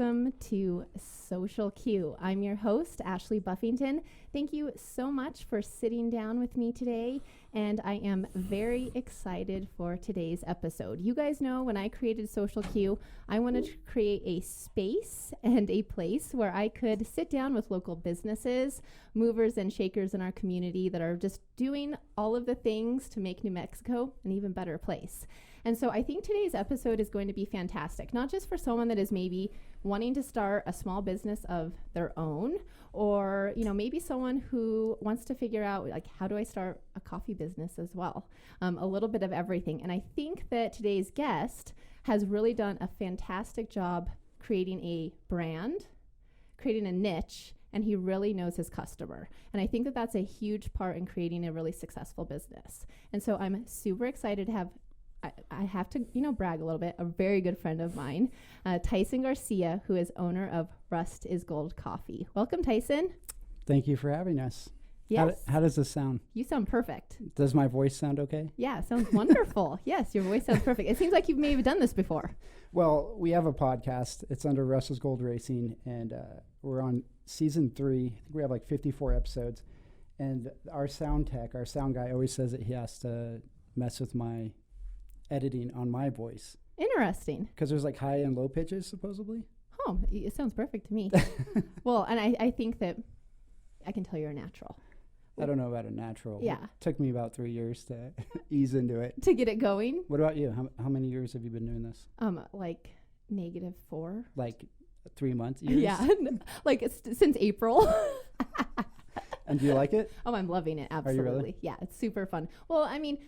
welcome to Social Q. I'm your host, Ashley Buffington. Thank you so much for sitting down with me today, and I am very excited for today's episode. You guys know when I created Social Q, I wanted to create a space and a place where I could sit down with local businesses, movers and shakers in our community that are just doing all of the things to make New Mexico an even better place. And so I think today's episode is going to be fantastic, not just for someone that is maybe wanting to start a small business of their own, or, you know, maybe someone who wants to figure out, like, how do I start a coffee business as well? A little bit of everything. And I think that today's guest has really done a fantastic job creating a brand, creating a niche, and he really knows his customer. And I think that that's a huge part in creating a really successful business. And so I'm super excited to have I have to, brag a little bit, a very good friend of mine, Thaison Garcia, who is owner of Rust is Gold Coffee. Welcome, Thaison. Thank you for having us. Yes. How does this sound? You sound perfect. Does my voice sound okay? Yeah, it sounds wonderful. Yes, your voice sounds perfect. It seems like you've maybe done this before. Well, we have a podcast. It's under Rust is Gold Racing, and we're on season 3. I think we have like 54 episodes. And our sound guy always says that he has to mess with my editing on my voice. Interesting. Because there's like high and low pitches, supposedly. Oh, it sounds perfect to me. Well, and I think that I can tell you're a natural. I don't know about a natural. Yeah. It took me about 3 years to ease into it. To get it going. What about you? How many years have you been doing this? Like -4. Like 3 months? Years? Yeah. Like since April. And do you like it? Oh, I'm loving it. Absolutely. Are you really? Yeah, it's super fun. Well, I mean,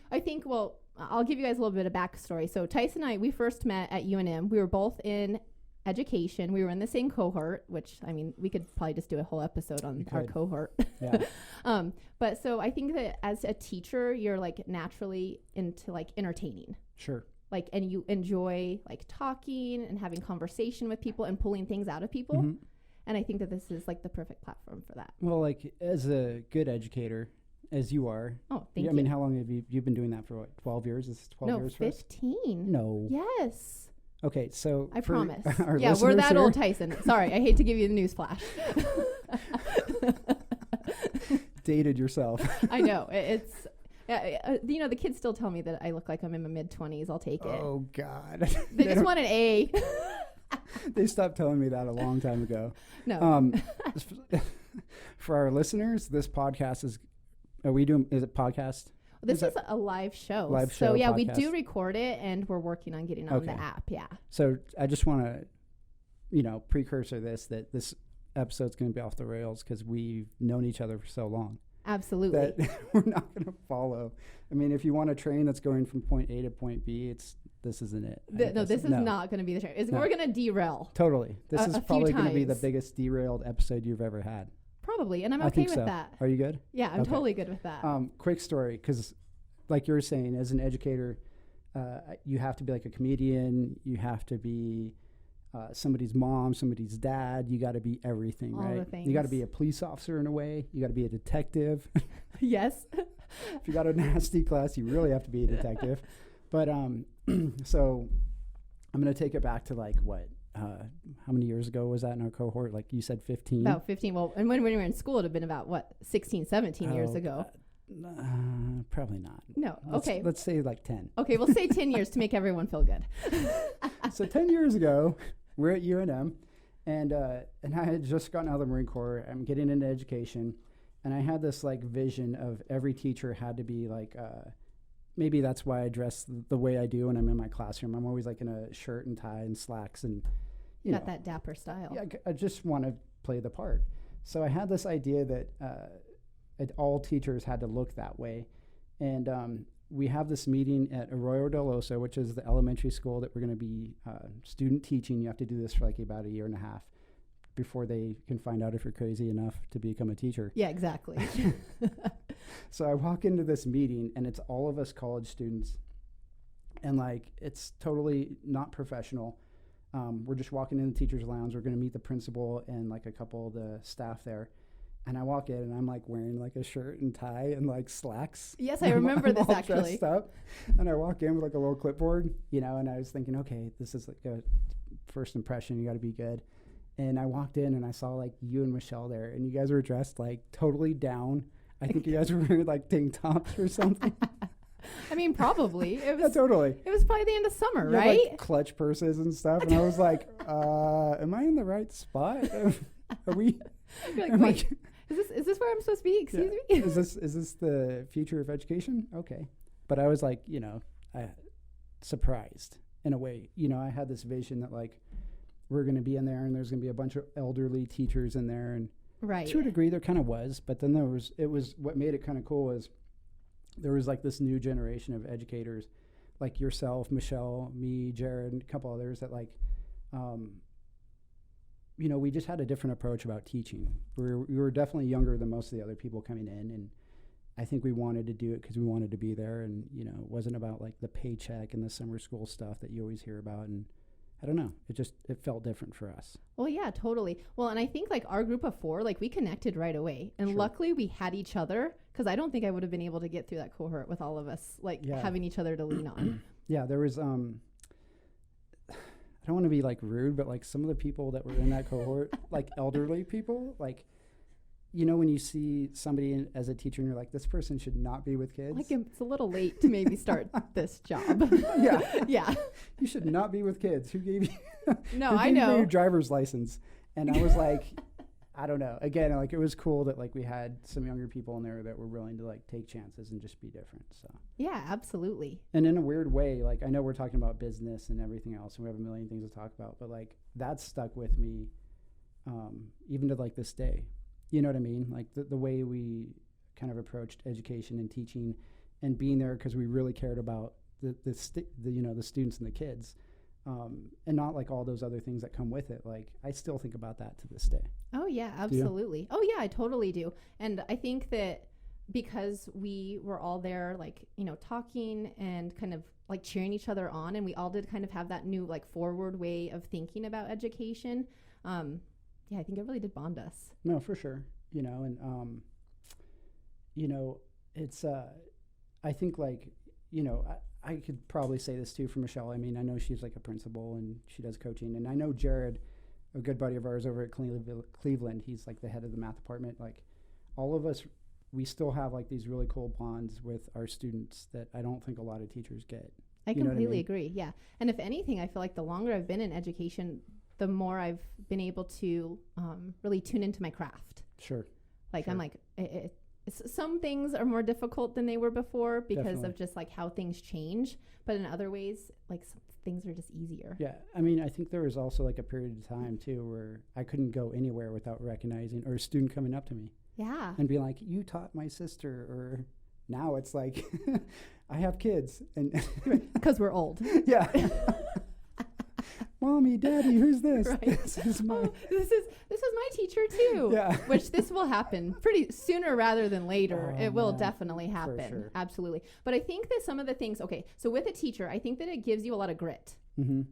I'll give you guys a little bit of backstory. So Thaison and I, we first met at UNM. We were both in education. We were in the same cohort, which, I mean, we could probably just do a whole episode on our cohort. Yeah. But so I think that as a teacher, you're like naturally into like entertaining. Sure. Like, and you enjoy like talking and having conversation with people and pulling things out of people. Mm-hmm. And I think that this is like the perfect platform for that. Well, like as a good educator, as you are. Oh, thank you. I mean, how long have you've been doing that for? What, 12 years? Is this 12 years for 15. us? No. Yes. Okay, so I promise. Yeah, we're that old, Thaison. Sorry, I hate to give you the news flash. Dated yourself. I know. It's the kids still tell me that I look like I'm in my mid-20s. I'll take it. Oh God. They just want an A. They stopped telling me that a long time ago. No. For our listeners, this podcast is. Is it podcast? This is a live show. So yeah, podcast. we do record it, and we're working on getting on the app. Yeah. So I just want to, precursor that this episode's going to be off the rails because we've known each other for so long. Absolutely. That we're not going to follow. I mean, if you want a train that's going from point A to point B, this isn't it. This is not going to be the train. We're going to derail. Totally. This is probably going to be the biggest derailed episode you've ever had. Probably, and I'm okay with that. Are you good? Yeah, I'm totally good with that. Quick story, because like you were saying, as an educator, you have to be like a comedian. You have to be somebody's mom, somebody's dad. You got to be everything, all right? The things. You got to be a police officer in a way. You got to be a detective. Yes. If you got a nasty class, you really have to be a detective. But so I'm going to take it back to like what? How many years ago was that in our cohort? Like you said, 15? About 15. Well, and when we were in school, it would have been about, 16, 17 years ago? Probably not. No. Let's say like 10. Okay, we'll say 10 years to make everyone feel good. So 10 years ago, we're at UNM, and I had just gotten out of the Marine Corps. I'm getting into education, and I had this like vision of every teacher had to be like maybe that's why I dress the way I do when I'm in my classroom. I'm always like in a shirt and tie and slacks and, you know. Got that dapper style. Yeah, I just want to play the part. So I had this idea that all teachers had to look that way. And we have this meeting at Arroyo del Oso, which is the elementary school that we're going to be student teaching. You have to do this for like about a year and a half before they can find out if you're crazy enough to become a teacher. Yeah, exactly. So I walk into this meeting, and it's all of us college students, and like it's totally not professional. We're just walking in the teacher's lounge. We're going to meet the principal and like a couple of the staff there. And I walk in, and I'm like wearing like a shirt and tie and like slacks. Yes, I remember this actually. Dressed up, and I walk in with like a little clipboard, and I was thinking, okay, this is like a first impression. You got to be good. And I walked in and I saw like you and Michelle there, and you guys were dressed like totally down. I think you guys were wearing like tank tops or something. I mean, probably. It was totally. It was probably the end of summer, You had, right? like, clutch purses and stuff, and I was like, am I in the right spot? Are we? You're like, am I- wait, is this where I'm supposed to be? Excuse me? Is this the future of education? Okay. But I was like, surprised in a way. I had this vision that like we're going to be in there and there's going to be a bunch of elderly teachers in there, and Right. to a degree there kind of was, but then it was what made it kind of cool was there was like this new generation of educators like yourself, Michelle, me, Jared, and a couple others that like we just had a different approach about teaching. We were definitely younger than most of the other people coming in, and I think we wanted to do it because we wanted to be there, and it wasn't about like the paycheck and the summer school stuff that you always hear about. And I don't know, it felt different for us. Well, yeah, totally. Well, and I think like our group of 4, like we connected right away, and Sure. luckily we had each other, because I don't think I would have been able to get through that cohort with all of us like having each other to lean on. Yeah, there was I don't want to be like rude, but like some of the people that were in that cohort, like elderly people, like, when you see somebody as a teacher and you're like, this person should not be with kids. Like it's a little late to maybe start this job. Yeah. Yeah. You should not be with kids. Who gave you? No, who I gave you know. your driver's license? And I was like, I don't know. Again, like it was cool that like we had some younger people in there that were willing to like take chances and just be different. So Yeah, absolutely. and in a weird way, like I know we're talking about business and everything else, and we have a million things to talk about, but like that stuck with me, even to like this day. You know what I mean? Like the way we kind of approached education and teaching and being there because we really cared about the students and the kids. And not like all those other things that come with it. Like I still think about that to this day. Oh yeah, absolutely. Oh yeah, I totally do. And I think that because we were all there, like, talking and kind of like cheering each other on, and we all did kind of have that new like forward way of thinking about education. Yeah, I think it really did bond us. No, for sure. It's I think like, I could probably say this too for Michelle. I mean, I know she's like a principal and she does coaching, and I know Jared, a good buddy of ours over at Cleveland, he's like the head of the math department. Like all of us, we still have like these really cool bonds with our students that I don't think a lot of teachers get. I You know what I completely mean? agree. Yeah. And if anything, I feel like the longer I've been in education, the more I've been able to really tune into my craft. Sure. Like Sure. I'm like, some things are more difficult than they were before because Definitely. of just like how things change. But in other ways, like some things are just easier. Yeah, I mean, I think there was also like a period of time too where I couldn't go anywhere without recognizing, or a student coming up to me Yeah. and being like, you taught my sister, or now it's like, I have kids, and Because we're old. yeah. Mommy, Daddy, who's this? Right. This is my Oh, this is my teacher too. Yeah. Which this will happen pretty sooner rather than later. Oh, it will man. definitely happen. sure. Absolutely. But I think that some of the things, okay, so with a teacher, I think that it gives you a lot of grit,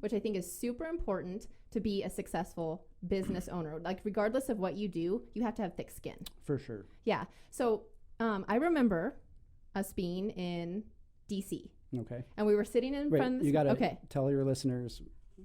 which I think is super important to be a successful business owner. Like regardless of what you do, you have to have thick skin. for sure. Yeah. So I remember us being in DC, Okay. and we were sitting in front of this. You gotta okay. tell your listeners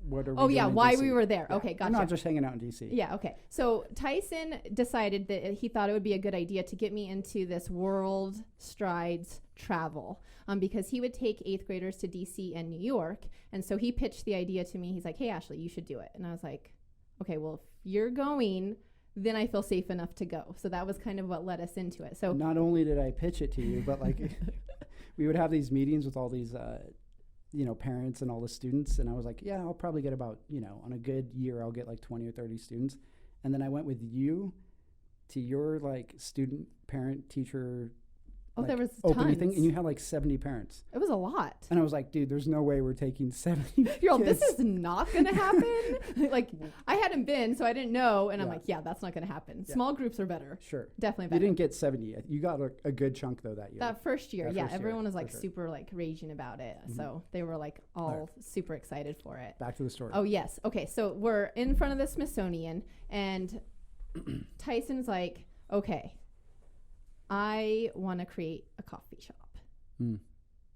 what are we Oh doing yeah, in why DC. we were there. Yeah. Okay, gotcha. I'm not just hanging out in DC. Yeah, okay. So Tyson decided that he thought it would be a good idea to get me into this World Strides travel because he would take 8th graders to DC and New York. And so he pitched the idea to me. He's like, hey, Ashley, you should do it. And I was like, okay, well, if you're going, then I feel safe enough to go. So that was kind of what led us into it. So Not only did I pitch it to you, but like we would have these meetings with all these parents and all the students, and I was like, yeah, I'll probably get about, on a good year I'll get like 20 or 30 students. And then I went with you to your like student parent teacher there was opening tons. thing, and you had like 70 parents. It was a lot. And I was like, dude, there's no way we're taking 70 You're all, kids. this is not going to happen. Like, I hadn't been, so I didn't know. And I'm Yeah. like, yeah, that's not going to happen. Yeah. Small groups are better. Sure. Definitely You better. didn't get 70. You got a good chunk though that year. That first year, That yeah, first year, everyone was like for sure. super like raging about it. So they were like all super excited for it. Back to the story. Oh, yes. Okay, so we're in front of the Smithsonian, and Tyson's like, okay, I want to create a coffee shop. Mm.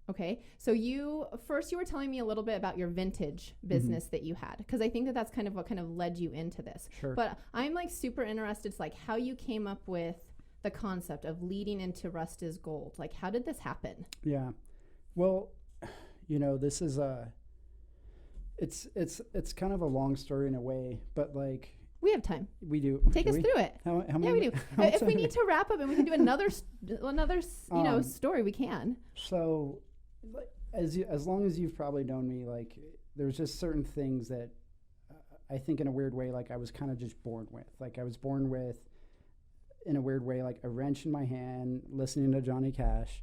Okay. So you were telling me a little bit about your vintage business that you had, because I think that that's kind of what kind of led you into this. Sure. But I'm like super interested, like how you came up with the concept of leading into Rust is Gold. Like, how did this happen? Yeah. Well, this is it's kind of a long story in a way, but like we have time. We do. Take us through it. How yeah, many, we do. If we need to wrap up and we can do another story, we can. So, as long as you've probably known me, like there's just certain things that I think in a weird way, like I was kind of just born with. Like I was born with, in a weird way, like a wrench in my hand, listening to Johnny Cash,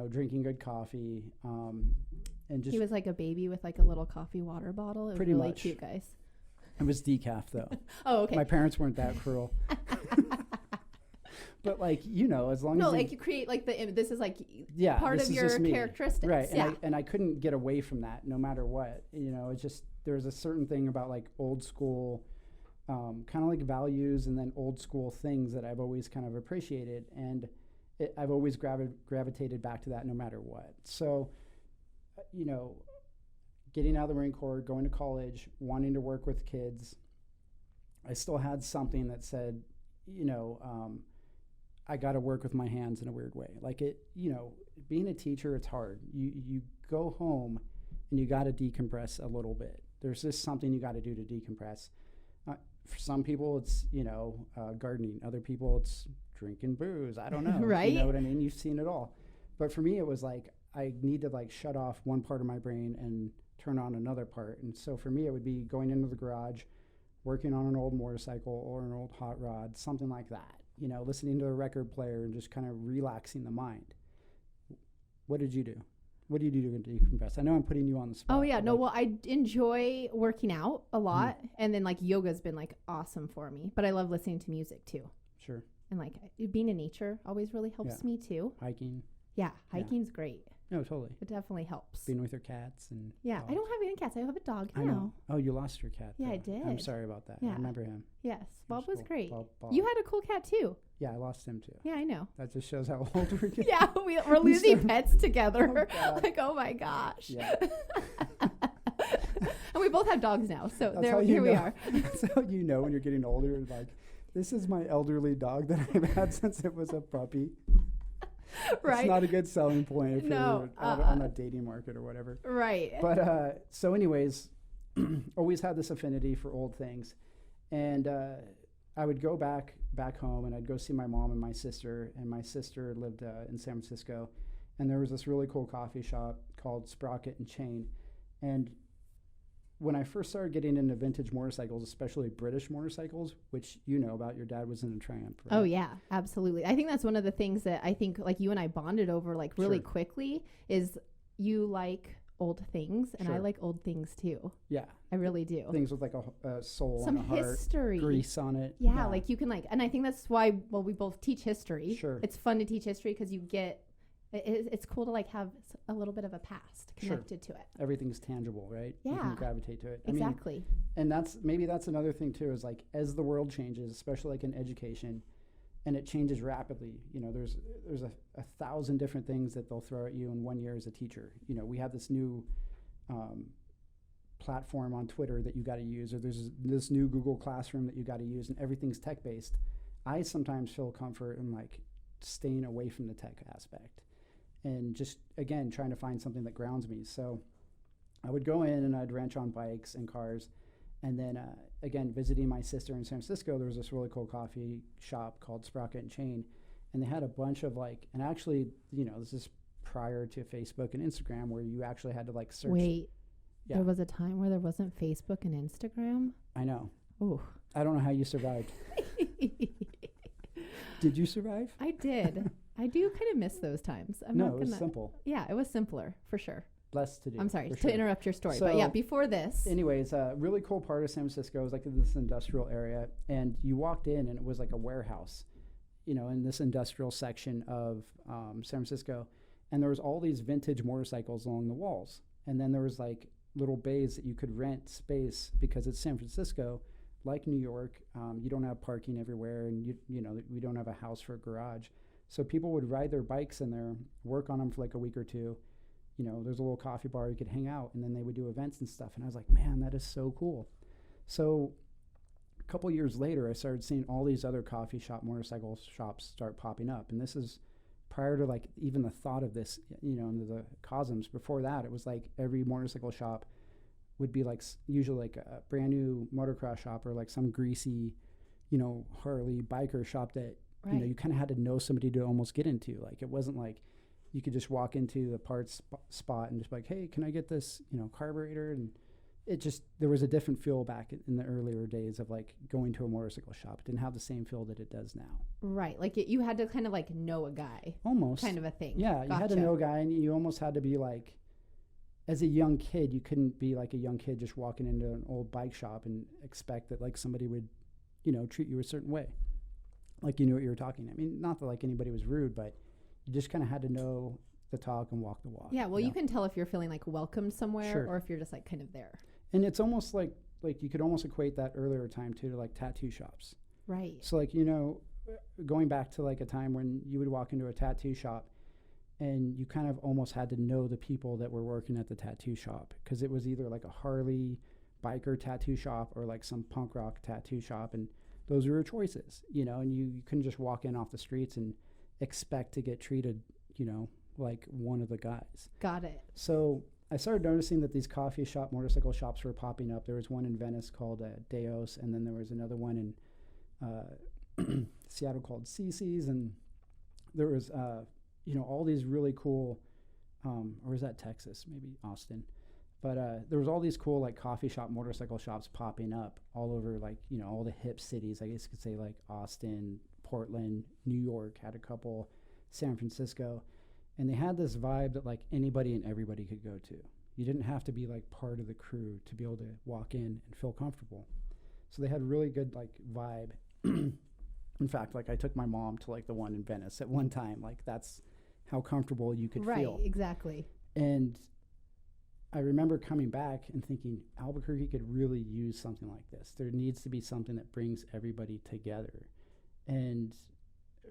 drinking good coffee, and just. He was like a baby with like a little coffee water bottle. It was pretty really much. cute, guys. It was decaf though. Oh, okay. My parents weren't that cruel. But like, as long as like you create like this is like yeah, part of your characteristics. Right. Yeah. And I couldn't get away from that no matter what. It's just there's a certain thing about like old school kind of like values and then old school things that I've always kind of appreciated, and I've always gravitated back to that no matter what. So, getting out of the Marine Corps, going to college, wanting to work with kids, I still had something that said, I got to work with my hands in a weird way. Like being a teacher, it's hard. You go home and you got to decompress a little bit. There's just something you got to do to decompress. For some people, it's, gardening. Other people, it's drinking booze. I don't know. Right. You know what I mean? You've seen it all. But for me, it was like, I need to like shut off one part of my brain and turn on another part. And so for me, it would be going into the garage, working on an old motorcycle or an old hot rod, something like that, listening to a record player and just kind of relaxing the mind. What did you do? What do you do to decompress? I know I'm putting you on the spot. Oh yeah, no, well, I enjoy working out a lot, and then like yoga's been like awesome for me, but I love listening to music too. Sure. And like being in nature always really helps me too. Hiking. Yeah, hiking's great. No, totally. It definitely helps. Being with your cats and yeah, dogs. I don't have any cats. I have a dog now. I know. Oh, you lost your cat. Yeah, though. I did. I'm sorry about that. Yeah. I remember him. Yes, Bob was cool. great. Bob. You had a cool cat too. Yeah, I lost him too. Yeah, I know. That just shows how old we're getting. Yeah, we're losing pets together. God. Like, oh my gosh. Yeah. And we both have dogs now, so here we are. That's how you know when you're getting older. Like, this is my elderly dog that I've had since it was a puppy. Right. It's not a good selling point if you're on a dating market or whatever. Right. But so anyways, always had this affinity for old things. And I would go back home and I'd go see my mom and my sister. And my sister lived in San Francisco. And there was this really cool coffee shop called Sprocket and Chain. And when I first started getting into vintage motorcycles, especially British motorcycles, which you know about, your dad was in a Triumph, right? Oh yeah, absolutely. I think that's one of the things that I think like you and I bonded over like really Sure. quickly is you like old things and I Sure. like old things too. Yeah. I really do. Things with like a soul Some and a heart, history. grease on it. Yeah, like you can like, and I think that's why, well, we both teach history. Sure. It's fun to teach history because you get, it's cool to like have a little bit of a past connected to it. Everything's tangible, right? Yeah. You can gravitate to it. Exactly. And that's another thing too, is like as the world changes, especially like in education, and it changes rapidly. There's a 1,000 different things that they'll throw at you in 1 year as a teacher. We have this new platform on Twitter that you got to use, or there's this new Google Classroom that you got to use, and everything's tech based. I sometimes feel comfort in like staying away from the tech aspect and just again trying to find something that grounds me. So I would go in and I'd wrench on bikes and cars, and then again visiting my sister in San Francisco, there was this really cool coffee shop called Sprocket and Chain, and they had a bunch of like, and actually this is prior to Facebook and Instagram, where you actually had to like search. Wait, Yeah. there was a time where there wasn't Facebook and Instagram? I know. Ooh. I don't know how you survived. Did you survive? I did. I do kind of miss those times. It was simple. Yeah, it was simpler for sure. Less to do. I'm sorry for to sure. interrupt your story, So, but yeah, before this. Anyways, a really cool part of San Francisco was like in this industrial area, and you walked in and it was like a warehouse, in this industrial section of San Francisco, and there was all these vintage motorcycles along the walls, and then there was like little bays that you could rent space because it's San Francisco, like New York. You don't have parking everywhere, and we don't have a house for a garage, so people would ride their bikes in there, work on them for like a week or two, there's a little coffee bar you could hang out, and then they would do events and stuff. And I was like, man, that is so cool. So a couple years later, I started seeing all these other coffee shop, motorcycle shops start popping up. And this is prior to like even the thought of this, into the cosmos. Before that, it was like every motorcycle shop would be like usually like a brand new motocross shop or like some greasy, Harley biker shop that, you kind of had to know somebody to almost get into. Like it wasn't like you could just walk into the parts spot and just be like, hey, can I get this, carburetor? And there was a different feel back in the earlier days of like going to a motorcycle shop. It didn't have the same feel that it does now. Right. Like you had to kind of like know a guy. Almost. Kind of a thing. Yeah. You had to know a guy, and you almost had to be like, as a young kid, you couldn't be like a young kid just walking into an old bike shop and expect that like somebody would, treat you a certain way. Like, what you were talking. I mean, not that like anybody was rude, but you just kind of had to know the talk and walk the walk. Yeah. Well, you can tell if you're feeling like welcomed somewhere or if you're just like kind of there. And it's almost like you could almost equate that earlier time too to like tattoo shops. Right. So like, going back to like a time when you would walk into a tattoo shop and you kind of almost had to know the people that were working at the tattoo shop, because it was either like a Harley biker tattoo shop or like some punk rock tattoo shop, and those were your choices, and you couldn't just walk in off the streets and expect to get treated, like one of the guys. Got it. So I started noticing that these coffee shop, motorcycle shops were popping up. There was one in Venice called Deos, and then there was another one in Seattle called Cece's, and there was all these really cool, or was that Texas, maybe Austin, but there was all these cool like coffee shop, motorcycle shops popping up all over, like all the hip cities. I guess you could say like Austin, Portland, New York had a couple, San Francisco, and they had this vibe that like anybody and everybody could go to. You didn't have to be like part of the crew to be able to walk in and feel comfortable. So they had really good like vibe. In fact, like I took my mom to like the one in Venice at one time. Like that's how comfortable you could feel. Right, exactly. And I remember coming back and thinking Albuquerque could really use something like this. There needs to be something that brings everybody together. And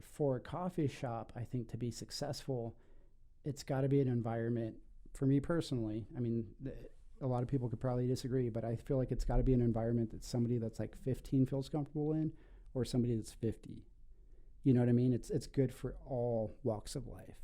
for a coffee shop, I think to be successful, it's got to be an environment. For me personally, I mean, a lot of people could probably disagree, but I feel like it's got to be an environment that somebody that's like 15 feels comfortable in, or somebody that's 50. You know what I mean? It's good for all walks of life.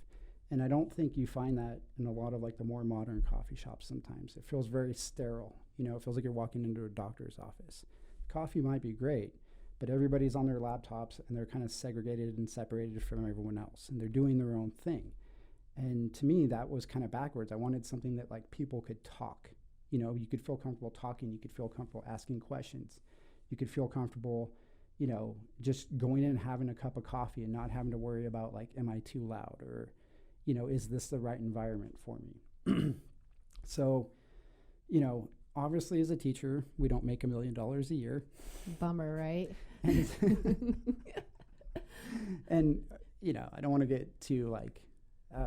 And I don't think you find that in a lot of like the more modern coffee shops sometimes. It feels very sterile. It feels like you're walking into a doctor's office. Coffee might be great, but everybody's on their laptops and they're kind of segregated and separated from everyone else, and they're doing their own thing. And to me, that was kind of backwards. I wanted something that like people could talk. You could feel comfortable talking. You could feel comfortable asking questions. You could feel comfortable, just going in and having a cup of coffee and not having to worry about like, am I too loud, or, is this the right environment for me? So, obviously as a teacher, we don't make $1 million a year. Bummer, right? And I don't want to get too like, I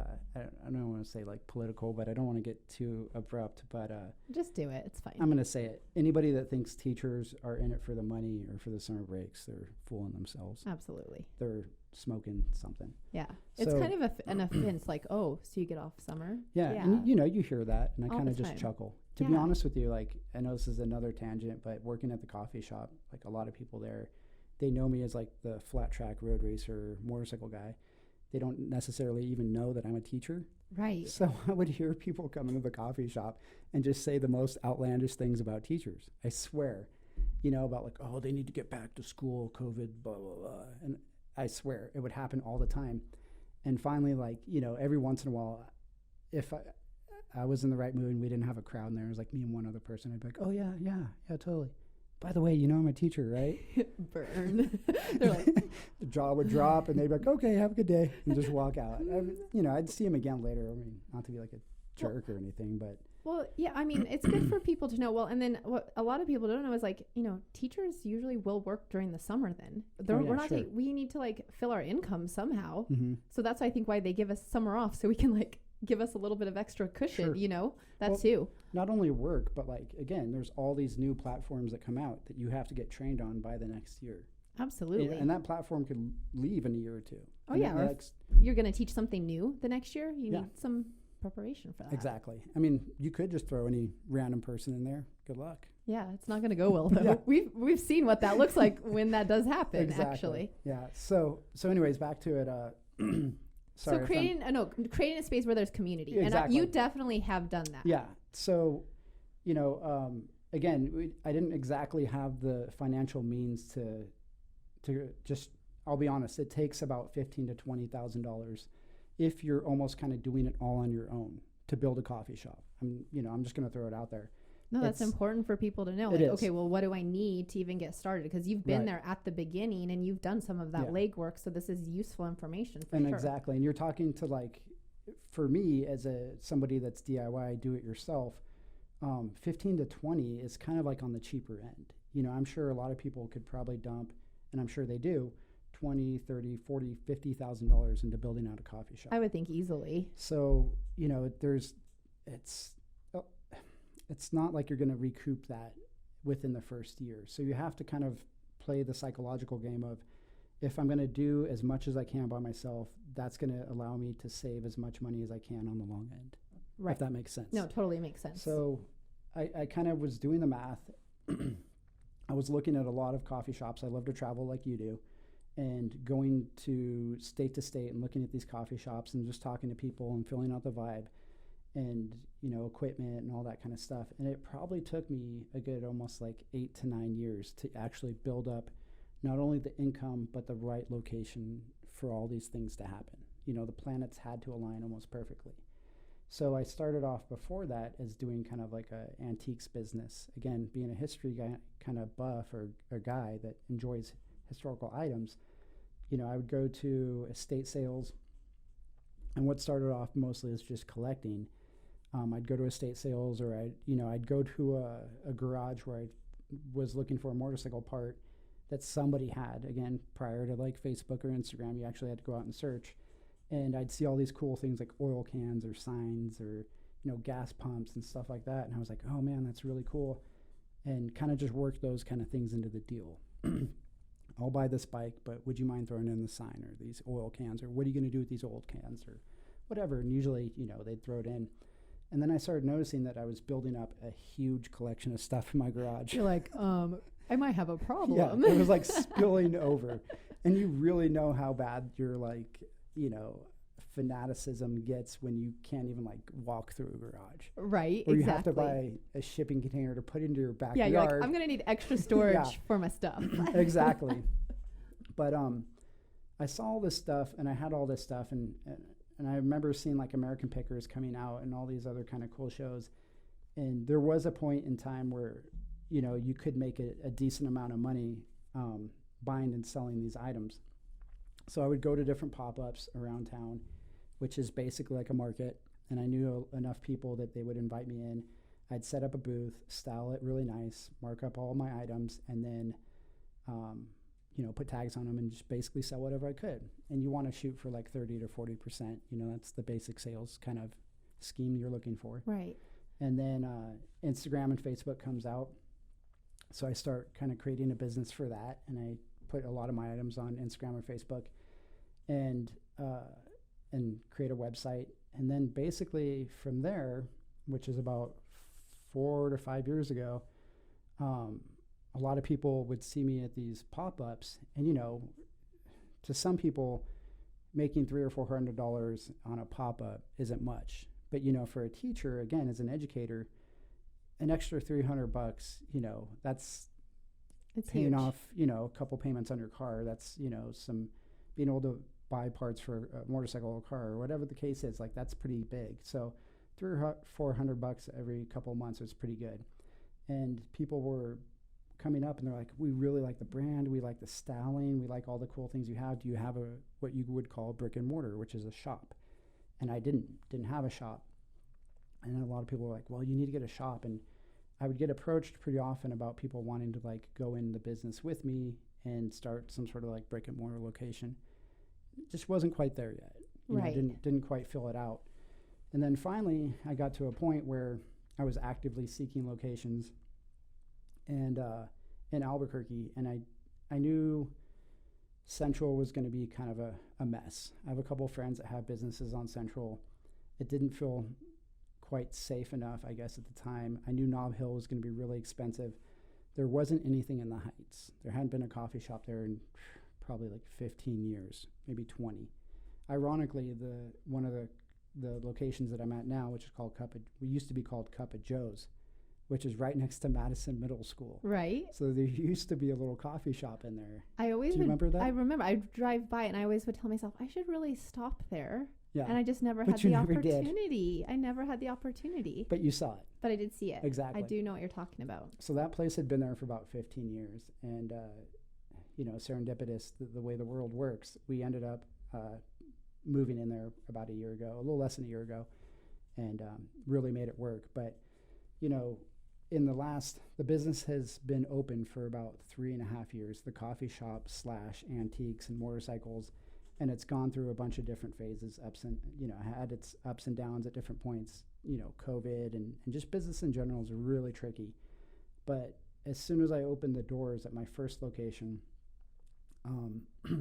don't want to say like political, but I don't want to get too abrupt, but just do it. It's fine. I'm going to say it. Anybody that thinks teachers are in it for the money or for the summer breaks, they're fooling themselves. Absolutely. They're smoking something. Yeah. It's kind of an offense, like, oh, so you get off summer? Yeah. And you hear that, and I kind of just chuckle. To be honest with you, like, I know this is another tangent, but working at the coffee shop, like a lot of people there, they know me as like the flat track road racer motorcycle guy. They don't necessarily even know that I'm a teacher. Right. So I would hear people come into the coffee shop and just say the most outlandish things about teachers. I swear, about like, oh, they need to get back to school, COVID, blah, blah, blah. And I swear it would happen all the time. And finally, like, every once in a while, if I was in the right mood and we didn't have a crowd in there, it was like me and one other person, I'd be like, oh, yeah, totally. By the way, I'm a teacher, right? Burn. They're like, the jaw would drop, and they'd be like, "Okay, have a good day," and just walk out. I'd see them again later. I mean, not to be like a jerk or anything, but yeah. I mean, it's good for people to know. Well, and then what a lot of people don't know is like, teachers usually will work during the summer. Then we're not. We need to like fill our income somehow. Mm-hmm. So that's I think why they give us summer off, so we can like give us a little bit of extra cushion. Sure. Too. Not only work, but like, again, there's all these new platforms that come out that you have to get trained on by the next year. Absolutely. And that platform could leave in a year or two. Oh, yeah. Or if you're going to teach something new the next year, you need some preparation for that. Exactly. I mean, you could just throw any random person in there. Good luck. Yeah, it's not going to go well though. Yeah. We've seen what that looks like when that does happen. Exactly. Actually. Yeah. So anyways, back to it. Sorry. So creating a space where there's community, Exactly. and you definitely have done that. Yeah. So, again, I didn't exactly have the financial means to just. I'll be honest. It takes about $15,000 to $20,000 if you're almost kind of doing it all on your own to build a coffee shop. I'm just going to throw it out there. No, that's important for people to know. Like, okay, well, what do I need to even get started? Because you've been there at the beginning and you've done some of that legwork. So this is useful information for sure. Exactly. And you're talking to, like, for me as somebody that's DIY, do it yourself, 15 to 20 is kind of like on the cheaper end. I'm sure a lot of people could probably dump, and I'm sure they do, $20,000, $30,000, $40,000, $50,000 into building out a coffee shop. I would think easily. So, it's not like you're going to recoup that within the first year. So you have to kind of play the psychological game of, if I'm going to do as much as I can by myself, that's going to allow me to save as much money as I can on the long end. Right. If that makes sense. No, totally makes sense. So I kind of was doing the math. I was looking at a lot of coffee shops. I love to travel like you do, and going to state and looking at these coffee shops and just talking to people and filling out the vibe and, equipment and all that kind of stuff. And it probably took me a good almost like 8 to 9 years to actually build up not only the income, but the right location for all these things to happen. The planets had to align almost perfectly. So I started off before that as doing kind of like a antiques business. Again, being a history guy, kind of buff or guy that enjoys historical items, I would go to estate sales, and what started off mostly as just collecting. I'd go to estate sales, or I'd go to a garage where I was looking for a motorcycle part that somebody had. Again, prior to like Facebook or Instagram, you actually had to go out and search, and I'd see all these cool things like oil cans or signs or gas pumps and stuff like that, and I was like, oh man, that's really cool, and kind of just work those kind of things into the deal. I'll buy this bike, but would you mind throwing in the sign or these oil cans, or what are you going to do with these old cans or whatever? And usually, they'd throw it in. And then I started noticing that I was building up a huge collection of stuff in my garage. You're like, I might have a problem. Yeah, it was like spilling over. And you really know how bad your fanaticism gets when you can't even like walk through a garage. Right, or exactly. you have to buy a shipping container to put into your backyard. Yeah, you're like, I'm going to need extra storage for my stuff. Exactly. But I saw all this stuff, and I had all this stuff, and I remember seeing like American Pickers coming out and all these other kind of cool shows. And there was a point in time where, you could make a decent amount of money buying and selling these items. So I would go to different pop-ups around town, which is basically like a market, and I knew enough people that they would invite me in. I'd set up a booth, style it really nice, mark up all my items, and then, put tags on them and just basically sell whatever I could. And you want to shoot for like 30 to 40%. That's the basic sales kind of scheme you're looking for. Right. And then Instagram and Facebook comes out. So I start kind of creating a business for that, and I put a lot of my items on Instagram or Facebook, and create a website. And then basically from there, which is about 4 to 5 years ago, a lot of people would see me at these pop-ups, and to some people, making $300 or $400 on a pop-up isn't much. But for a teacher, again, as an educator, an extra $300, that's paying huge. off, a couple payments on your car. That's some being able to buy parts for a motorcycle or car or whatever the case is. Like, that's pretty big. So $300 or $400 every couple of months is pretty good. And people were coming up and they're like, we really like the brand, we like the styling, we like all the cool things you have. Do you have what you would call brick and mortar, which is a shop? And I didn't have a shop. And a lot of people were like, well, you need to get a shop. And I would get approached pretty often about people wanting to like go in the business with me and start some sort of like brick and mortar location. It just wasn't quite there yet. Right. Didn't quite fill it out. And then finally I got to a point where I was actively seeking locations, and in Albuquerque, and I knew Central was going to be kind of a mess. I have a couple of friends that have businesses on Central, it didn't feel quite safe enough, I guess, at the time. I knew Nob Hill was going to be really expensive. There wasn't anything in the Heights. There hadn't been a coffee shop there in probably like 15 years, maybe 20. Ironically, one of the locations that I'm at now, which is called we used to be called Cup of Joe's, which is right next to Madison Middle School. Right. So there used to be a little coffee shop in there. Do you remember that? I remember. I drive by and I always would tell myself, I should really stop there. Yeah. And I just never had the opportunity. I never had the opportunity. But you saw it. But I did see it. Exactly. I do know what you're talking about. So that place had been there for about 15 years. And, serendipitous, the way the world works, we ended up moving in there about a year ago, a little less than a year ago, and really made it work. But, in the business has been open for about 3.5 years, the coffee shop / antiques and motorcycles. And it's gone through a bunch of different phases, had its ups and downs at different points. COVID and just business in general is really tricky. But as soon as I opened the doors at my first location,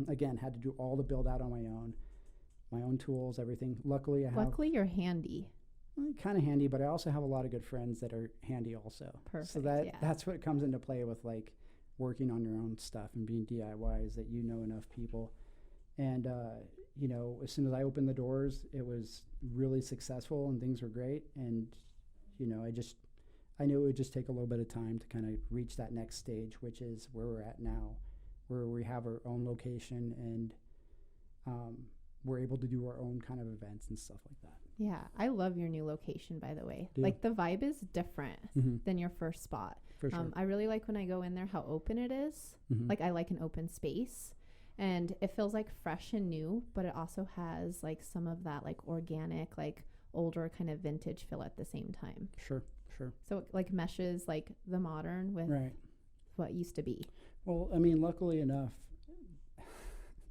again, had to do all the build out on my own tools, everything. Luckily you're handy. Kind of handy, but I also have a lot of good friends that are handy also. Perfect. So that's what comes into play with like working on your own stuff and being DIY, is that you know enough people. And, as soon as I opened the doors, it was really successful and things were great. And, I knew it would just take a little bit of time to kind of reach that next stage, which is where we're at now, where we have our own location and we're able to do our own kind of events and stuff like that. Yeah. I love your new location, by the way. Do you? Like the vibe is different than your first spot. For sure. I really like when I go in there, how open it is. Like I like an open space. And it feels like fresh and new, but it also has like some of that like organic, like older kind of vintage feel at the same time. Sure. So it like meshes like the modern with what used to be. Well, I mean, luckily enough,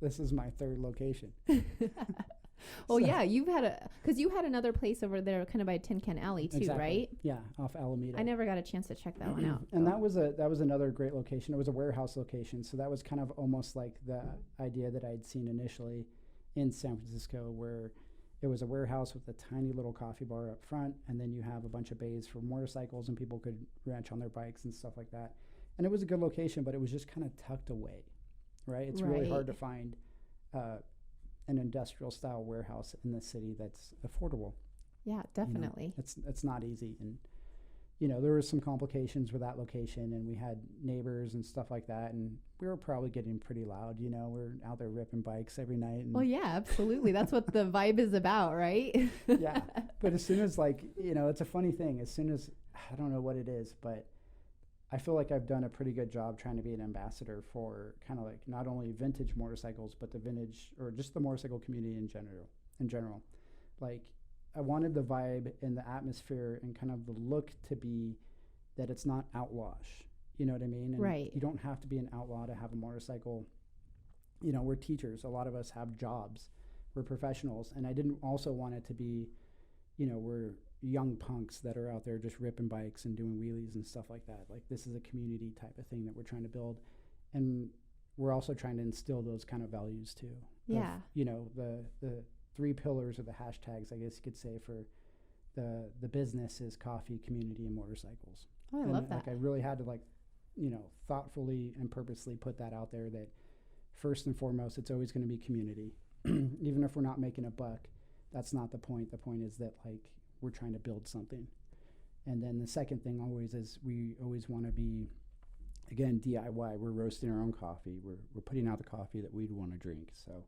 this is my third location. Well, yeah, you had another place over there kind of by Tin Can Alley too, exactly. right? Yeah, off Alameda. I never got a chance to check that one out. And that was another great location. It was a warehouse location, so that was kind of almost like the idea that I'd seen initially in San Francisco, where it was a warehouse with a tiny little coffee bar up front, and then you have a bunch of bays for motorcycles, and people could ranch on their bikes and stuff like that. And it was a good location, but it was just kind of tucked away, right? It's really hard to find an industrial style warehouse in the city that's affordable. Yeah, definitely. It's not easy. And, there were some complications with that location, and we had neighbors and stuff like that. And we were probably getting pretty loud, we're out there ripping bikes every night. And well, yeah, absolutely. That's what the vibe is about, right? Yeah. But as soon as it's a funny thing. As soon as, I don't know what it is, but I feel like I've done a pretty good job trying to be an ambassador for kind of like not only vintage motorcycles, but the vintage or just the motorcycle community in general. Like I wanted the vibe and the atmosphere and kind of the look to be that it's not outlawish. You know what I mean? And right. You don't have to be an outlaw to have a motorcycle. We're teachers. A lot of us have jobs. We're professionals. And I didn't also want it to be, we're young punks that are out there just ripping bikes and doing wheelies and stuff like that. Like this is a community type of thing that we're trying to build. And we're also trying to instill those kind of values too. Yeah. The 3 pillars or the hashtags, I guess you could say, for the business is coffee, community, and motorcycles. Oh, I love that. Like I really had to thoughtfully and purposely put that out there that first and foremost, it's always going to be community. Even if we're not making a buck, that's not the point. The point is that like we're trying to build something. And then the second thing always is we always want to be, again, DIY. We're roasting our own coffee. We're putting out the coffee that we'd want to drink. So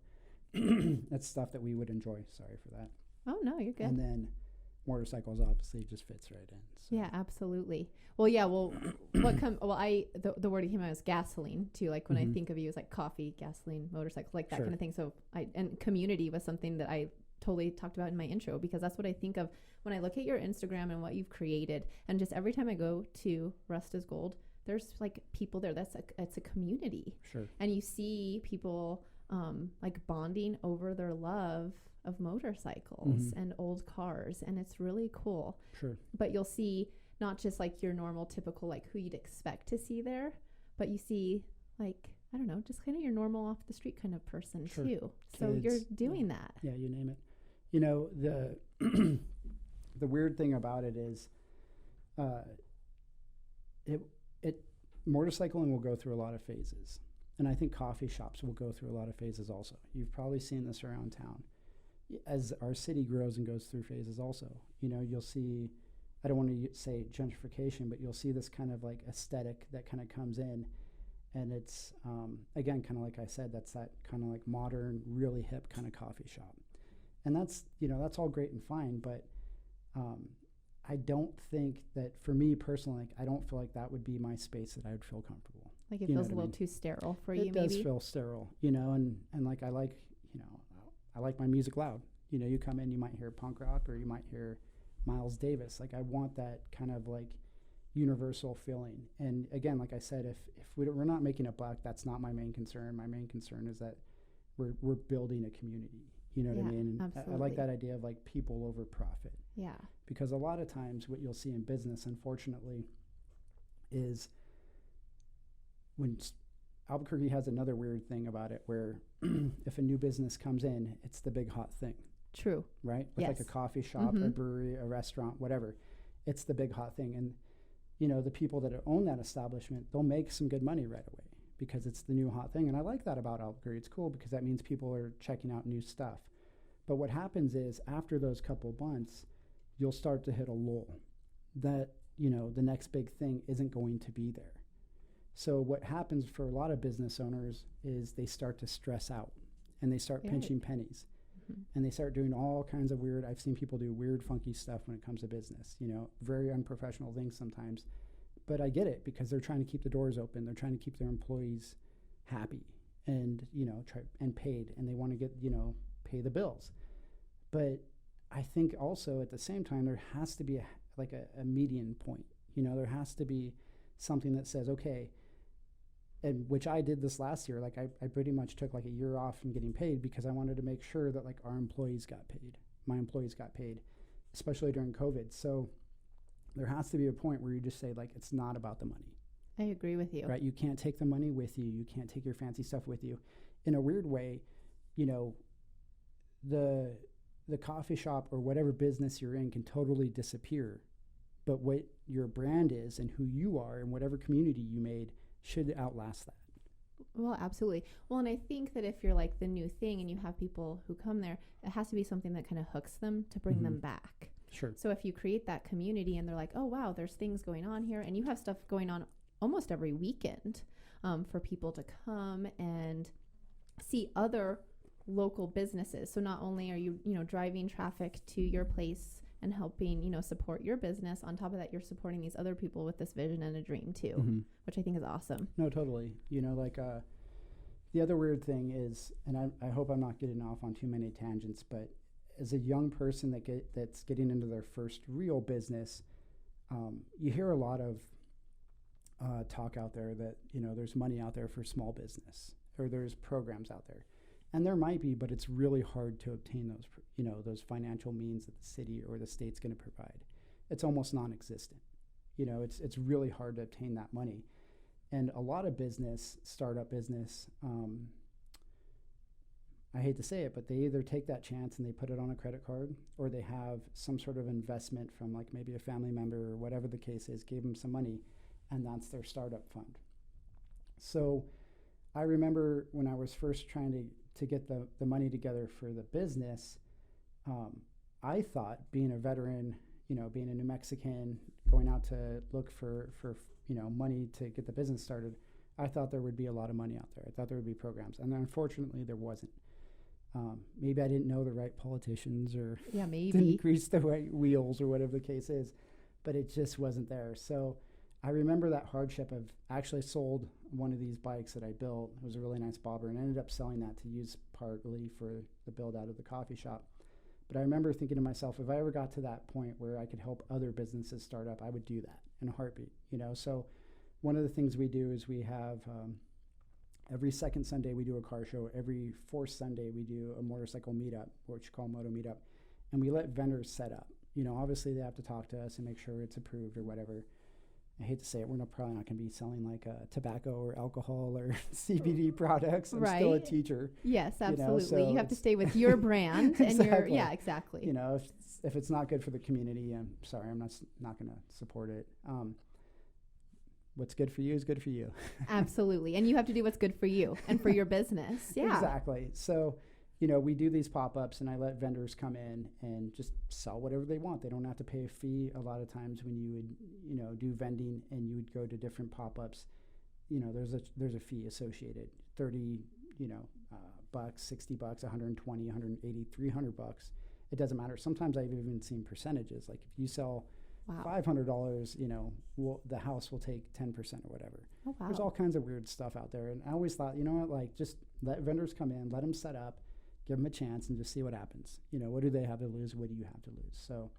that's stuff that we would enjoy. Sorry for that. Oh, no, you're good. And then motorcycles obviously just fits right in. So. Yeah, absolutely. Well, yeah, the word that came out is gasoline too. Like when I think of you as like coffee, gasoline, motorcycle, like that kind of thing. So and community was something that I totally talked about in my intro, because that's what I think of when I look at your Instagram and what you've created. And just every time I go to Rust is Gold, there's like people there. It's a community. Sure. And you see people like bonding over their love of motorcycles and old cars, and it's really cool. Sure. But you'll see not just like your normal typical like who you'd expect to see there, but you see like, I don't know, just kind of your normal off the street kind of person too. So Kids, you're doing that. Yeah, you name it. the weird thing about it is, uh, it motorcycling will go through a lot of phases, and I think coffee shops will go through a lot of phases also. You've probably seen this around town as our city grows and goes through phases also. You'll see, I don't want to say gentrification, but you'll see this kind of like aesthetic that kind of comes in, and it's again, kind of like I said, that's that kind of like modern, really hip kind of coffee shop, and that's all great and fine, but I don't think that, for me personally, like, I don't feel like that would be my space that I would feel comfortable. Like it feels a little too sterile for you, maybe? It does feel sterile, and like I like my music loud. You come in, you might hear punk rock or you might hear Miles Davis. Like, I want that kind of like universal feeling. And again, like I said, if we're not making a buck, that's not my main concern. My main concern is that we're building a community. You know what I mean? Absolutely. I like that idea of like people over profit. Yeah. Because a lot of times what you'll see in business, unfortunately, is when Albuquerque has another weird thing about it where if a new business comes in, it's the big hot thing. True. Right? With like a coffee shop, a brewery, a restaurant, whatever. It's the big hot thing. And, the people that own that establishment, they'll make some good money right away because it's the new hot thing. And I like that about Albuquerque. It's cool because that means people are checking out new stuff. But what happens is after those couple months, you'll start to hit a lull that, the next big thing isn't going to be there. So what happens for a lot of business owners is they start to stress out and they start pinching pennies and they start doing all kinds of weird, I've seen people do weird, funky stuff when it comes to business, very unprofessional things sometimes. But I get it because they're trying to keep the doors open. They're trying to keep their employees happy and, and paid, and they want to get, pay the bills. But I think also at the same time, there has to be a median point. There has to be something that says, okay, and which I did this last year. Like I pretty much took like a year off from getting paid because I wanted to make sure that like our employees got paid. My employees got paid, especially during COVID. So there has to be a point where you just say like, it's not about the money. I agree with you. Right? You can't take the money with you. You can't take your fancy stuff with you. In a weird way, the coffee shop or whatever business you're in can totally disappear. But what your brand is and who you are and whatever community you made should outlast that. Well, absolutely. Well, and I think that if you're like the new thing and you have people who come there, it has to be something that kind of hooks them to bring them back. Sure. So if you create that community and they're like, oh, wow, there's things going on here, and you have stuff going on almost every weekend for people to come and see other local businesses. So not only are you, driving traffic to your place and helping, support your business, on top of that, you're supporting these other people with this vision and a dream too, which I think is awesome. No, totally. The other weird thing is, and I hope I'm not getting off on too many tangents, but as a young person that's getting into their first real business, you hear a lot of talk out there that, there's money out there for small business or there's programs out there. And there might be, but it's really hard to obtain those financial means that the city or the state's going to provide. It's almost non-existent. It's really hard to obtain that money. And a lot of startup business, I hate to say it, but they either take that chance and they put it on a credit card, or they have some sort of investment from like maybe a family member or whatever the case is, gave them some money, and that's their startup fund. So I remember when I was first trying to get the money together for the business, I thought, being a veteran, being a New Mexican, going out to look for money to get the business started, I thought there would be a lot of money out there. I thought there would be programs. And unfortunately, there wasn't. Maybe I didn't know the right politicians, or didn't grease the right wheels, or whatever the case is, but it just wasn't there. So I remember that hardship of actually sold one of these bikes that I built. It was a really nice bobber, and ended up selling that to use partly for the build out of the coffee shop. But I remember thinking to myself, if I ever got to that point where I could help other businesses start up, I would do that in a heartbeat. So one of the things we do is we have every second Sunday we do a car show. Every fourth Sunday we do a motorcycle meetup, which we call Moto Meetup, and we let vendors set up. Obviously they have to talk to us and make sure it's approved or whatever. I hate to say it, probably not going to be selling like tobacco or alcohol or CBD products. I'm still a teacher. Yes, absolutely. So you have to stay with your brand and your, exactly. You know, if it's not good for the community, I'm sorry, I'm not going to support it. What's good for you is good for you. Absolutely. And you have to do what's good for you and for your business. Yeah. Exactly. So, you know, we do these pop-ups and I let vendors come in and just sell whatever they want. They don't have to pay a fee. A lot of times when you would, you know, do vending and you would go to different pop-ups, you know, there's a fee associated. 30, you know, bucks, 60 bucks, 120, 180, 300 bucks. It doesn't matter. Sometimes I've even seen percentages. Like if you sell $500, you know, the house will take 10% or whatever. Oh, wow. There's all kinds of weird stuff out there. And I always thought, you know what, like just let vendors come in, let them set up, give them a chance and just see what happens. You know, what do they have to lose? What do you have to lose? So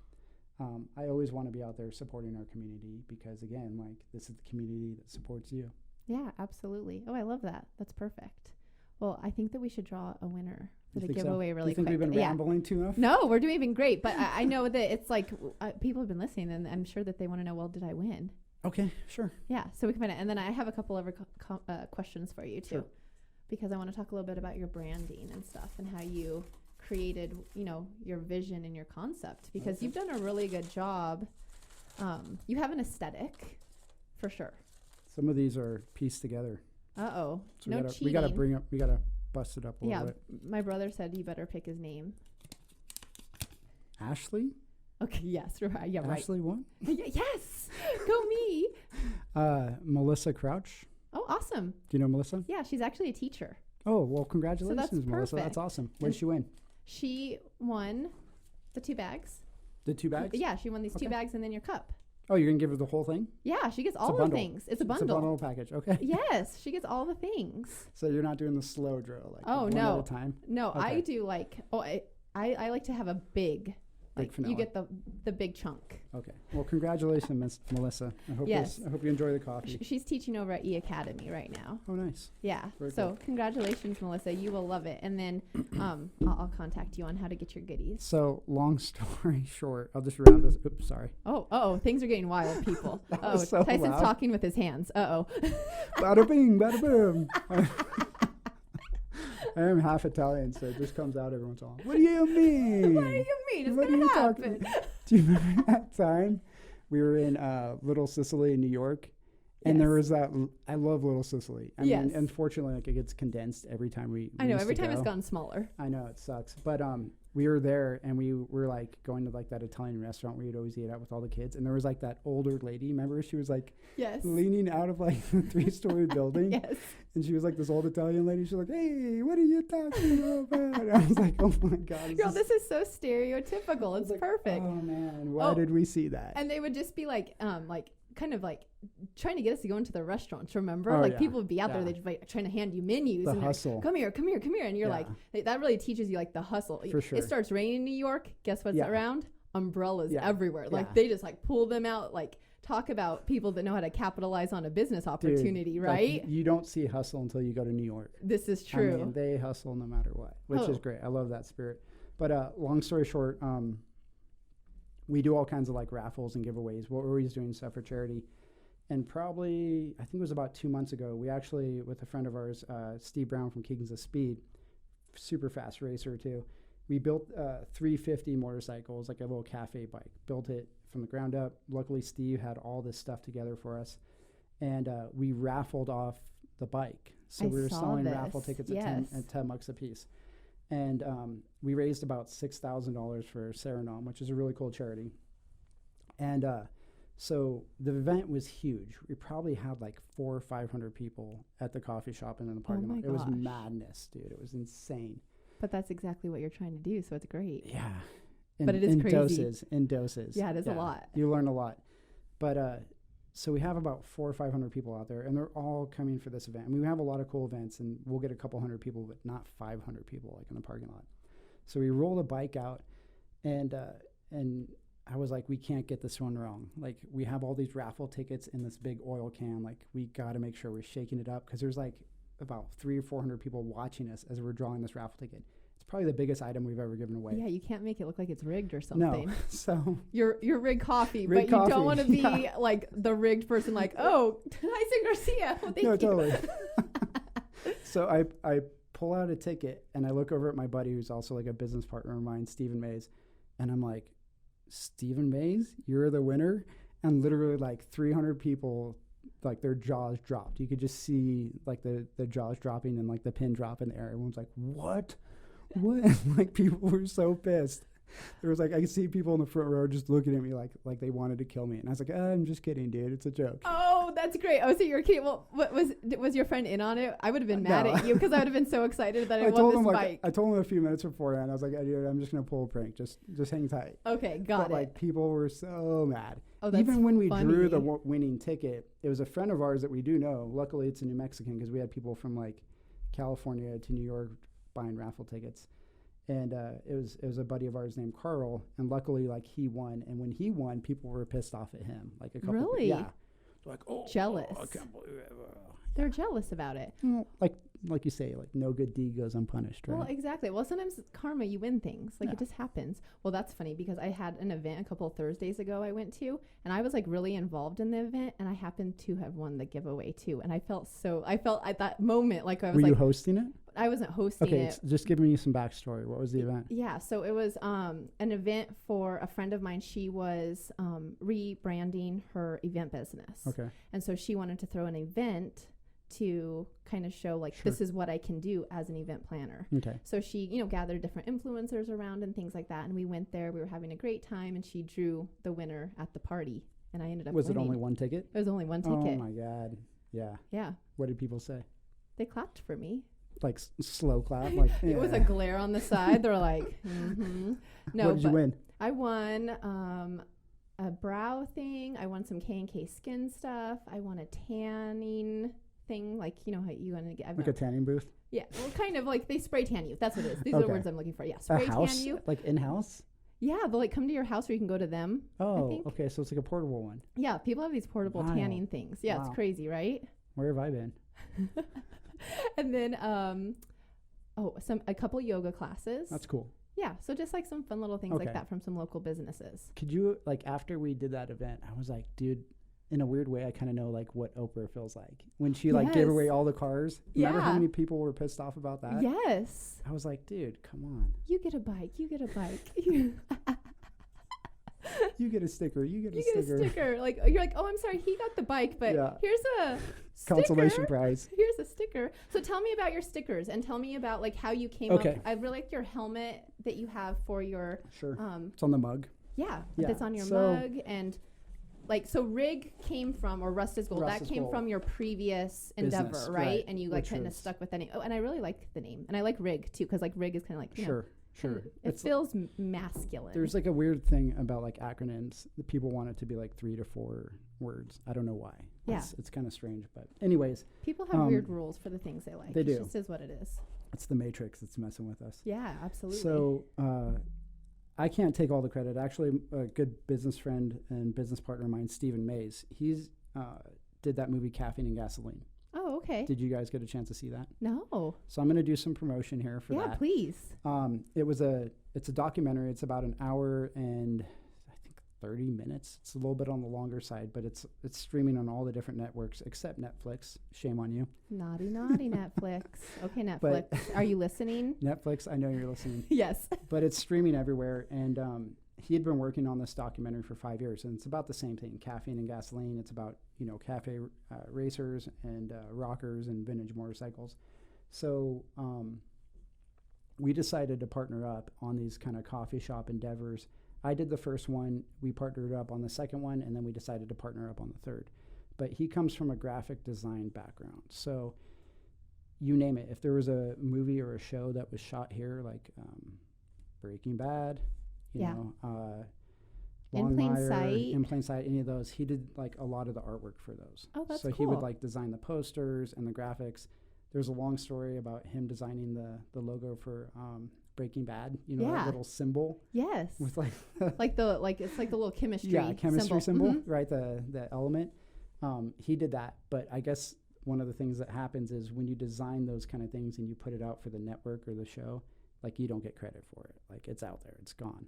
I always want to be out there supporting our community because, again, like this is the community that supports you. Yeah, absolutely. Oh, I love that. That's perfect. Well, I think that we should draw a winner for the giveaway really quick. Do you think we've been rambling too much? No, we're doing great. But I know that it's like people have been listening, and I'm sure that they want to know, well, did I win? Okay, sure. Yeah, so we can find it. And then I have a couple of questions for you, too. Sure. Because I want to talk a little bit about your branding and stuff and how you created, you know, your vision and your concept. Because you've done a really good job. You have an aesthetic, for sure. Some of these are pieced together. Uh-oh. So no cheating. We gotta bust it up a little bit. My brother said you better pick his name. Ashley? Okay, yes, right. Yeah, Ashley what? Yes! Go me! Melissa Crouch. Oh, awesome. Do you know Melissa? Yeah, she's actually a teacher. Oh, well, congratulations, so that's Melissa. That's awesome. What did she win? She won the 2 bags. The 2 bags? Yeah, she won these 2 bags and then your cup. Oh, you're going to give her the whole thing? Yeah, she gets all the things. It's a bundle. It's a bundle package. Okay. Yes, she gets all the things. So you're not doing the slow drill, like one at a time? No, okay. I do like, I like to have a big finale. You get the big chunk. Okay. Well, congratulations, Miss Melissa. I hope you enjoy the coffee. She's teaching over at E Academy right now. Oh, nice. Yeah. Very cool. Congratulations, Melissa. You will love it. And then I'll contact you on how to get your goodies. So long story short, I'll just round this. Oops, sorry. Oh, things are getting wild, people. So Tyson's loud. talking with his hands. Bada bing, bada boom. I am half Italian, so it just comes out every once in a while. What do you mean? What do you mean? It's going to happen. Do you remember that time we were in Little Sicily in New York? And there was that. I love Little Sicily. I mean, unfortunately, like it gets condensed every time we. I know every time it's gotten smaller. I know it sucks, but we were there and we were like going to like that Italian restaurant where you'd always eat out with all the kids, and there was like that older lady. Remember, she was like leaning out of like the 3-story building. Yes. And she was like this old Italian lady. She's like, "Hey, what are you talking about?" And I was like, "Oh my God, girl, this is so stereotypical. It's like, perfect." Oh man, why did we see that? And they would just be like kind of like trying to get us to go into the restaurants, remember? People would be out there, they'd be like trying to hand you menus. The and hustle. Like, come here. And you're like, that really teaches you like the hustle. For sure. It starts raining in New York. Guess what's around? Umbrellas everywhere. Like they just like pull them out. Like talk about people that know how to capitalize on a business opportunity. Dude, right? Like, you don't see hustle until you go to New York. This is true. I mean, they hustle no matter what, which is great. I love that spirit. But long story short, we do all kinds of like raffles and giveaways. We're always doing stuff for charity. And probably, I think it was about 2 months ago, we actually, with a friend of ours, Steve Brown from Kings of Speed, super fast racer too, we built 350 motorcycles, like a little cafe bike, built it from the ground up. Luckily, Steve had all this stuff together for us. And we raffled off the bike. So we were selling raffle tickets at 10 bucks a piece. And we raised about $6,000 for Serenome, which is a really cool charity. And so the event was huge. We probably had like 400 or 500 people at the coffee shop and in the parking lot. It was madness, dude. It was insane. But that's exactly what you're trying to do, so it's great. Yeah. But it is crazy. In doses. Yeah, it is a lot. You learn a lot. But so we have about 400 or 500 people out there, and they're all coming for this event. I mean, we have a lot of cool events, and we'll get a couple hundred people, but not 500 people like in the parking lot. So we roll the bike out, and I was like, we can't get this one wrong. Like, we have all these raffle tickets in this big oil can. Like, we got to make sure we're shaking it up, because there's like about 300 or 400 people watching us as we're drawing this raffle ticket. It's probably the biggest item we've ever given away. Yeah, you can't make it look like it's rigged or No. something. So You're rigged coffee, Rigged but you don't coffee, want to be yeah. like the rigged person like, oh, Tyson Garcia. Well, thank no, you. totally. So I pull out a ticket and I look over at my buddy who's also like a business partner of mine, Stephen Mays, and I'm like, Stephen Mays, you're the winner. And literally like 300 people, like their jaws dropped. You could just see like the jaws dropping and like the pin drop in the air. Everyone's like, what? Like people were so pissed. There was like, I could see people in the front row just looking at me like they wanted to kill me. And I was like, I'm just kidding, dude. It's a joke. Oh, that's great. Oh, so you're kidding. Well, what was your friend in on it? I would have been mad at you because I would have been so excited that I won this bike. I told him a few minutes beforehand. I was like, hey, dude, I'm just going to pull a prank. Just hang tight. Okay, got but, it. like people were so mad. Oh, that's Even when we funny. drew the winning ticket, it was a friend of ours that we do know. Luckily, it's a New Mexican because we had people from like California to New York buying raffle tickets. And it was a buddy of ours named Carl, and luckily, like he won. And when he won, people were pissed off at him. Like a couple, Really? yeah, like Jealous. I can't believe it. They're jealous about it. Well, like you say, like no good deed goes unpunished, right? Well, exactly. Well, sometimes it's karma, you win things. Like Yeah. it just happens. Well, that's funny because I had an event a couple of Thursdays ago I went to, and I was like really involved in the event, and I happened to have won the giveaway too. And I felt at that moment like I was Were like, you hosting it? I wasn't hosting Okay, it. just give me some backstory. What was the event? Yeah, so it was an event for a friend of mine. She was rebranding her event business. Okay. And so she wanted to throw an event to kind of show like, Sure. this is what I can do as an event planner. Okay. So she, gathered different influencers around and things like that. And we went there, we were having a great time, and she drew the winner at the party. And I ended up Was winning. it only one ticket? It was only one Oh ticket. my God. Yeah. Yeah. What did people say? They clapped for me. Like slow clap? Like It was a glare on the side. They were like, mm-hmm. No, what did you but win? I won a brow thing. I won some K&K skin stuff. I won a tanning thing, like how you want to get Like a tanning booth? yeah, well, kind of like they spray tan you. That's what it is. These are Okay. the words I'm looking for. Yeah, A spray house? tan you. Like in-house? Yeah, they'll like come to your house or you can go to them. Oh, think. okay. So it's like a portable one. Yeah, people have these portable Wow. tanning things. Yeah, Wow. it's crazy, right? Where have I been? And then a couple yoga classes. That's cool. Yeah, so just like some fun little things like Okay. that from some local businesses. Could you, like, after we did that event, I was like, dude, in a weird way, I kind of know, like, what Oprah feels like. When she, like, gave Yes. away all the cars. Remember how Yeah. many people were pissed off about that? Yes. I was like, dude, come on. You get a bike. You get a bike. You get a sticker. You get a You sticker. get a sticker. Like you're like, oh, I'm sorry, he got the bike, but Yeah. here's a Consolation sticker. prize. Here's a sticker. So tell me about your stickers and tell me about like how you came Okay. up. I really like your helmet that you have for your Sure. It's on the mug. yeah, Yeah, that's on your so- mug and like so rig came from or rust is gold. Rust that is came Gold. from your previous endeavor, Business, right? right, And you like which kind of was- stuck with that name. Oh, and I really like the name. And I like rig too cuz like rig is kind of like, Sure. Sure. it It's feels masculine. There's like a weird thing about like acronyms. The people want it to be like 3 to 4 words. I don't know why. Yeah. It's kind of strange, but anyways, People have weird rules for the things they like. they It do. just is what it is. it's the Matrix that's messing with us. Yeah, absolutely. So I can't take all the credit. Actually, a good business friend and business partner of mine, Stephen Mays, he's did that movie Caffeine and Gasoline. oh, okay. Did you guys get a chance to see that? No. So I'm going to do some promotion here for Yeah, that. please. It's a documentary. It's about an hour and I think 30 minutes. It's a little bit on the longer side, but it's streaming on all the different networks except Netflix. Shame on you. Naughty Netflix. Okay, Netflix. But- Are you listening? Netflix, I know you're listening. Yes. But it's streaming everywhere. And he had been working on this documentary for 5 years. And it's about the same thing, Caffeine and Gasoline. It's about, cafe racers and rockers and vintage motorcycles. So we decided to partner up on these kind of coffee shop endeavors. I did the first one. We partnered up on the second one. And then we decided to partner up on the third. But he comes from a graphic design background. So you name it. If there was a movie or a show that was shot here, like Breaking Bad, Yeah. Long In Plain Liar, Sight. In Plain Sight, any of those, he did like a lot of the artwork for those. Oh, that's so cool. he would like design the posters and the graphics. There's a long story about him designing the logo for Breaking Bad. Yeah. That little symbol Yes. with like It's like the little chemistry. chemistry symbol, Mhm. right? The element. He did that, but I guess one of the things that happens is when you design those kind of things and you put it out for the network or the show, like you don't get credit for it. Like it's out there, it's gone.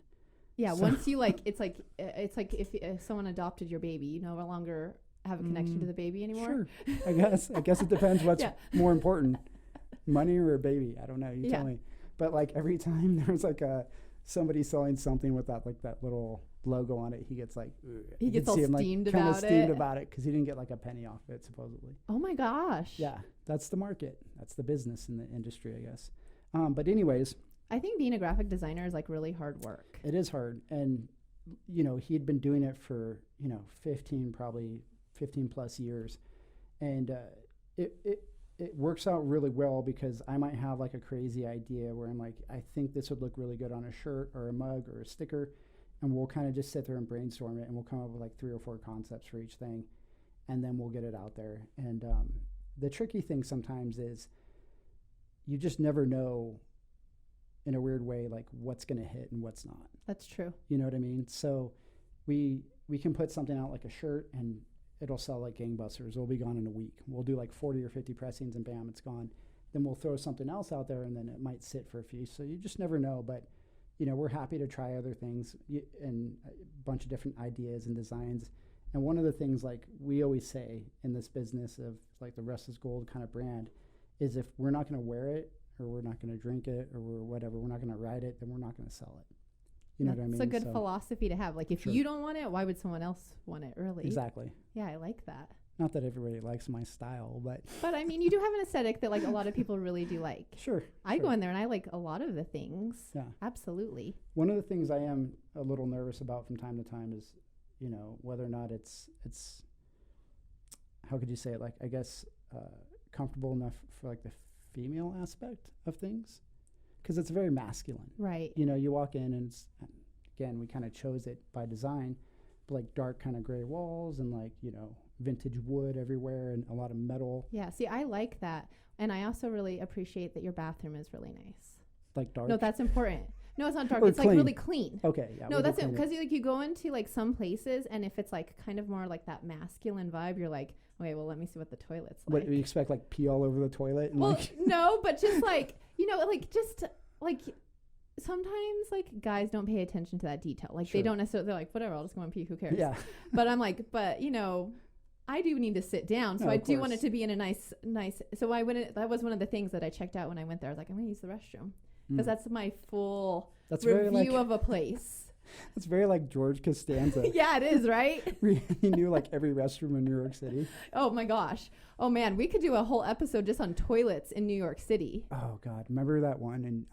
Yeah, So- once you like, it's like if someone adopted your baby, you no longer have a connection to the baby anymore. Sure, I guess it depends what's Yeah. more important, money or a baby. I don't know. You Yeah. tell me. But like every time there's like somebody selling something with that little logo on it, he gets like He you gets can all see him, steamed like, kinda about steamed it. about it because he didn't get like a penny off it supposedly. Oh my gosh. Yeah, that's the market. That's the business in the industry, I guess. But anyways, I think being a graphic designer is like really hard work. it is hard, and he'd been doing it for 15 plus years, and it works out really well because I might have like a crazy idea where I'm like, I think this would look really good on a shirt or a mug or a sticker, and we'll kind of just sit there and brainstorm it, and we'll come up with like 3 or 4 concepts for each thing, and then we'll get it out there. And the tricky thing sometimes is you just never know, in a weird way, like what's going to hit and what's not. That's true. You know what I mean? So we can put something out like a shirt and it'll sell like gangbusters. It'll be gone in a week. We'll do like 40 or 50 pressings and bam, it's gone. Then we'll throw something else out there and then it might sit for a few. So you just never know. But, we're happy to try other things and a bunch of different ideas and designs. And one of the things like we always say in this business of like the Rust is Gold kind of brand is if we're not going to wear it or we're not going to drink it or we're not going to ride it, then we're not going to sell it. You know what I mean? It's a good philosophy to have. Like if Sure. you don't want it, why would someone else want it? Really? Exactly. Yeah, I like that. Not that everybody likes my style, but But I mean, you do have an aesthetic that like a lot of people really do like. sure. I go in there and I like a lot of the things. Yeah. Absolutely. One of the things I am a little nervous about from time to time is, whether or not it's how could you say it? Like, I guess, comfortable enough for like the female aspect of things. Because it's very masculine. Right. You walk in and it's, again, we kind of chose it by design, but like dark kind of gray walls and like, vintage wood everywhere and a lot of metal. Yeah. See, I like that. And I also really appreciate that your bathroom is really nice. Like dark. No, that's important. No, it's not dark. Or It's clean. like really clean. Okay. Yeah. No, that's it. Because like you go into like some places and if it's like kind of more like that masculine vibe, you're like, okay, well, let me see what the toilet's like. What, you expect like pee all over the toilet? And Well, like no, but just like, like just like sometimes like guys don't pay attention to that detail. Like Sure. they don't necessarily, they're like, whatever, I'll just go and pee, who cares? Yeah. But I'm like, but I do need to sit down. So No, I of do want course. it to be in a nice, so I wouldn't, that was one of the things that I checked out when I went there. I was like, I'm going to use the restroom because that's my full That's very review like of a place. that's very like George Costanza. Yeah, it is, right? He knew like every restroom in New York City. Oh my gosh. Oh man, we could do a whole episode just on toilets in New York City. Oh God, remember that one in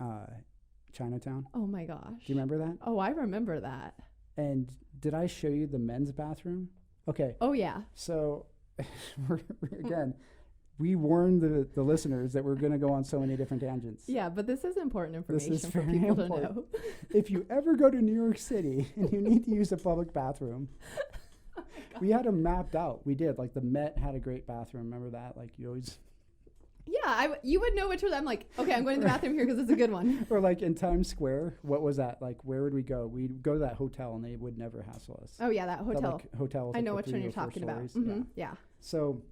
Chinatown? Oh my gosh. Do you remember that? Oh, I remember that. And did I show you the men's bathroom? Okay, Oh yeah. so again, we warned the listeners that we're going to go on so many different tangents. Yeah, but this is important This information is for very people important. to know. If you ever go to New York City and you need to use a public bathroom, we had them mapped out. We did. Like the Met had a great bathroom. Remember that? Like you always. Yeah, you would know which one. I'm like, okay, I'm going to the bathroom here because it's a good one. Or like in Times Square, what was that? Like where would we go? We'd go to that hotel and they would never hassle us. Oh yeah, that That, hotel. like, hotel with, I like, know the which 3 one or you're 4 talking about. stories. Mhm, yeah. So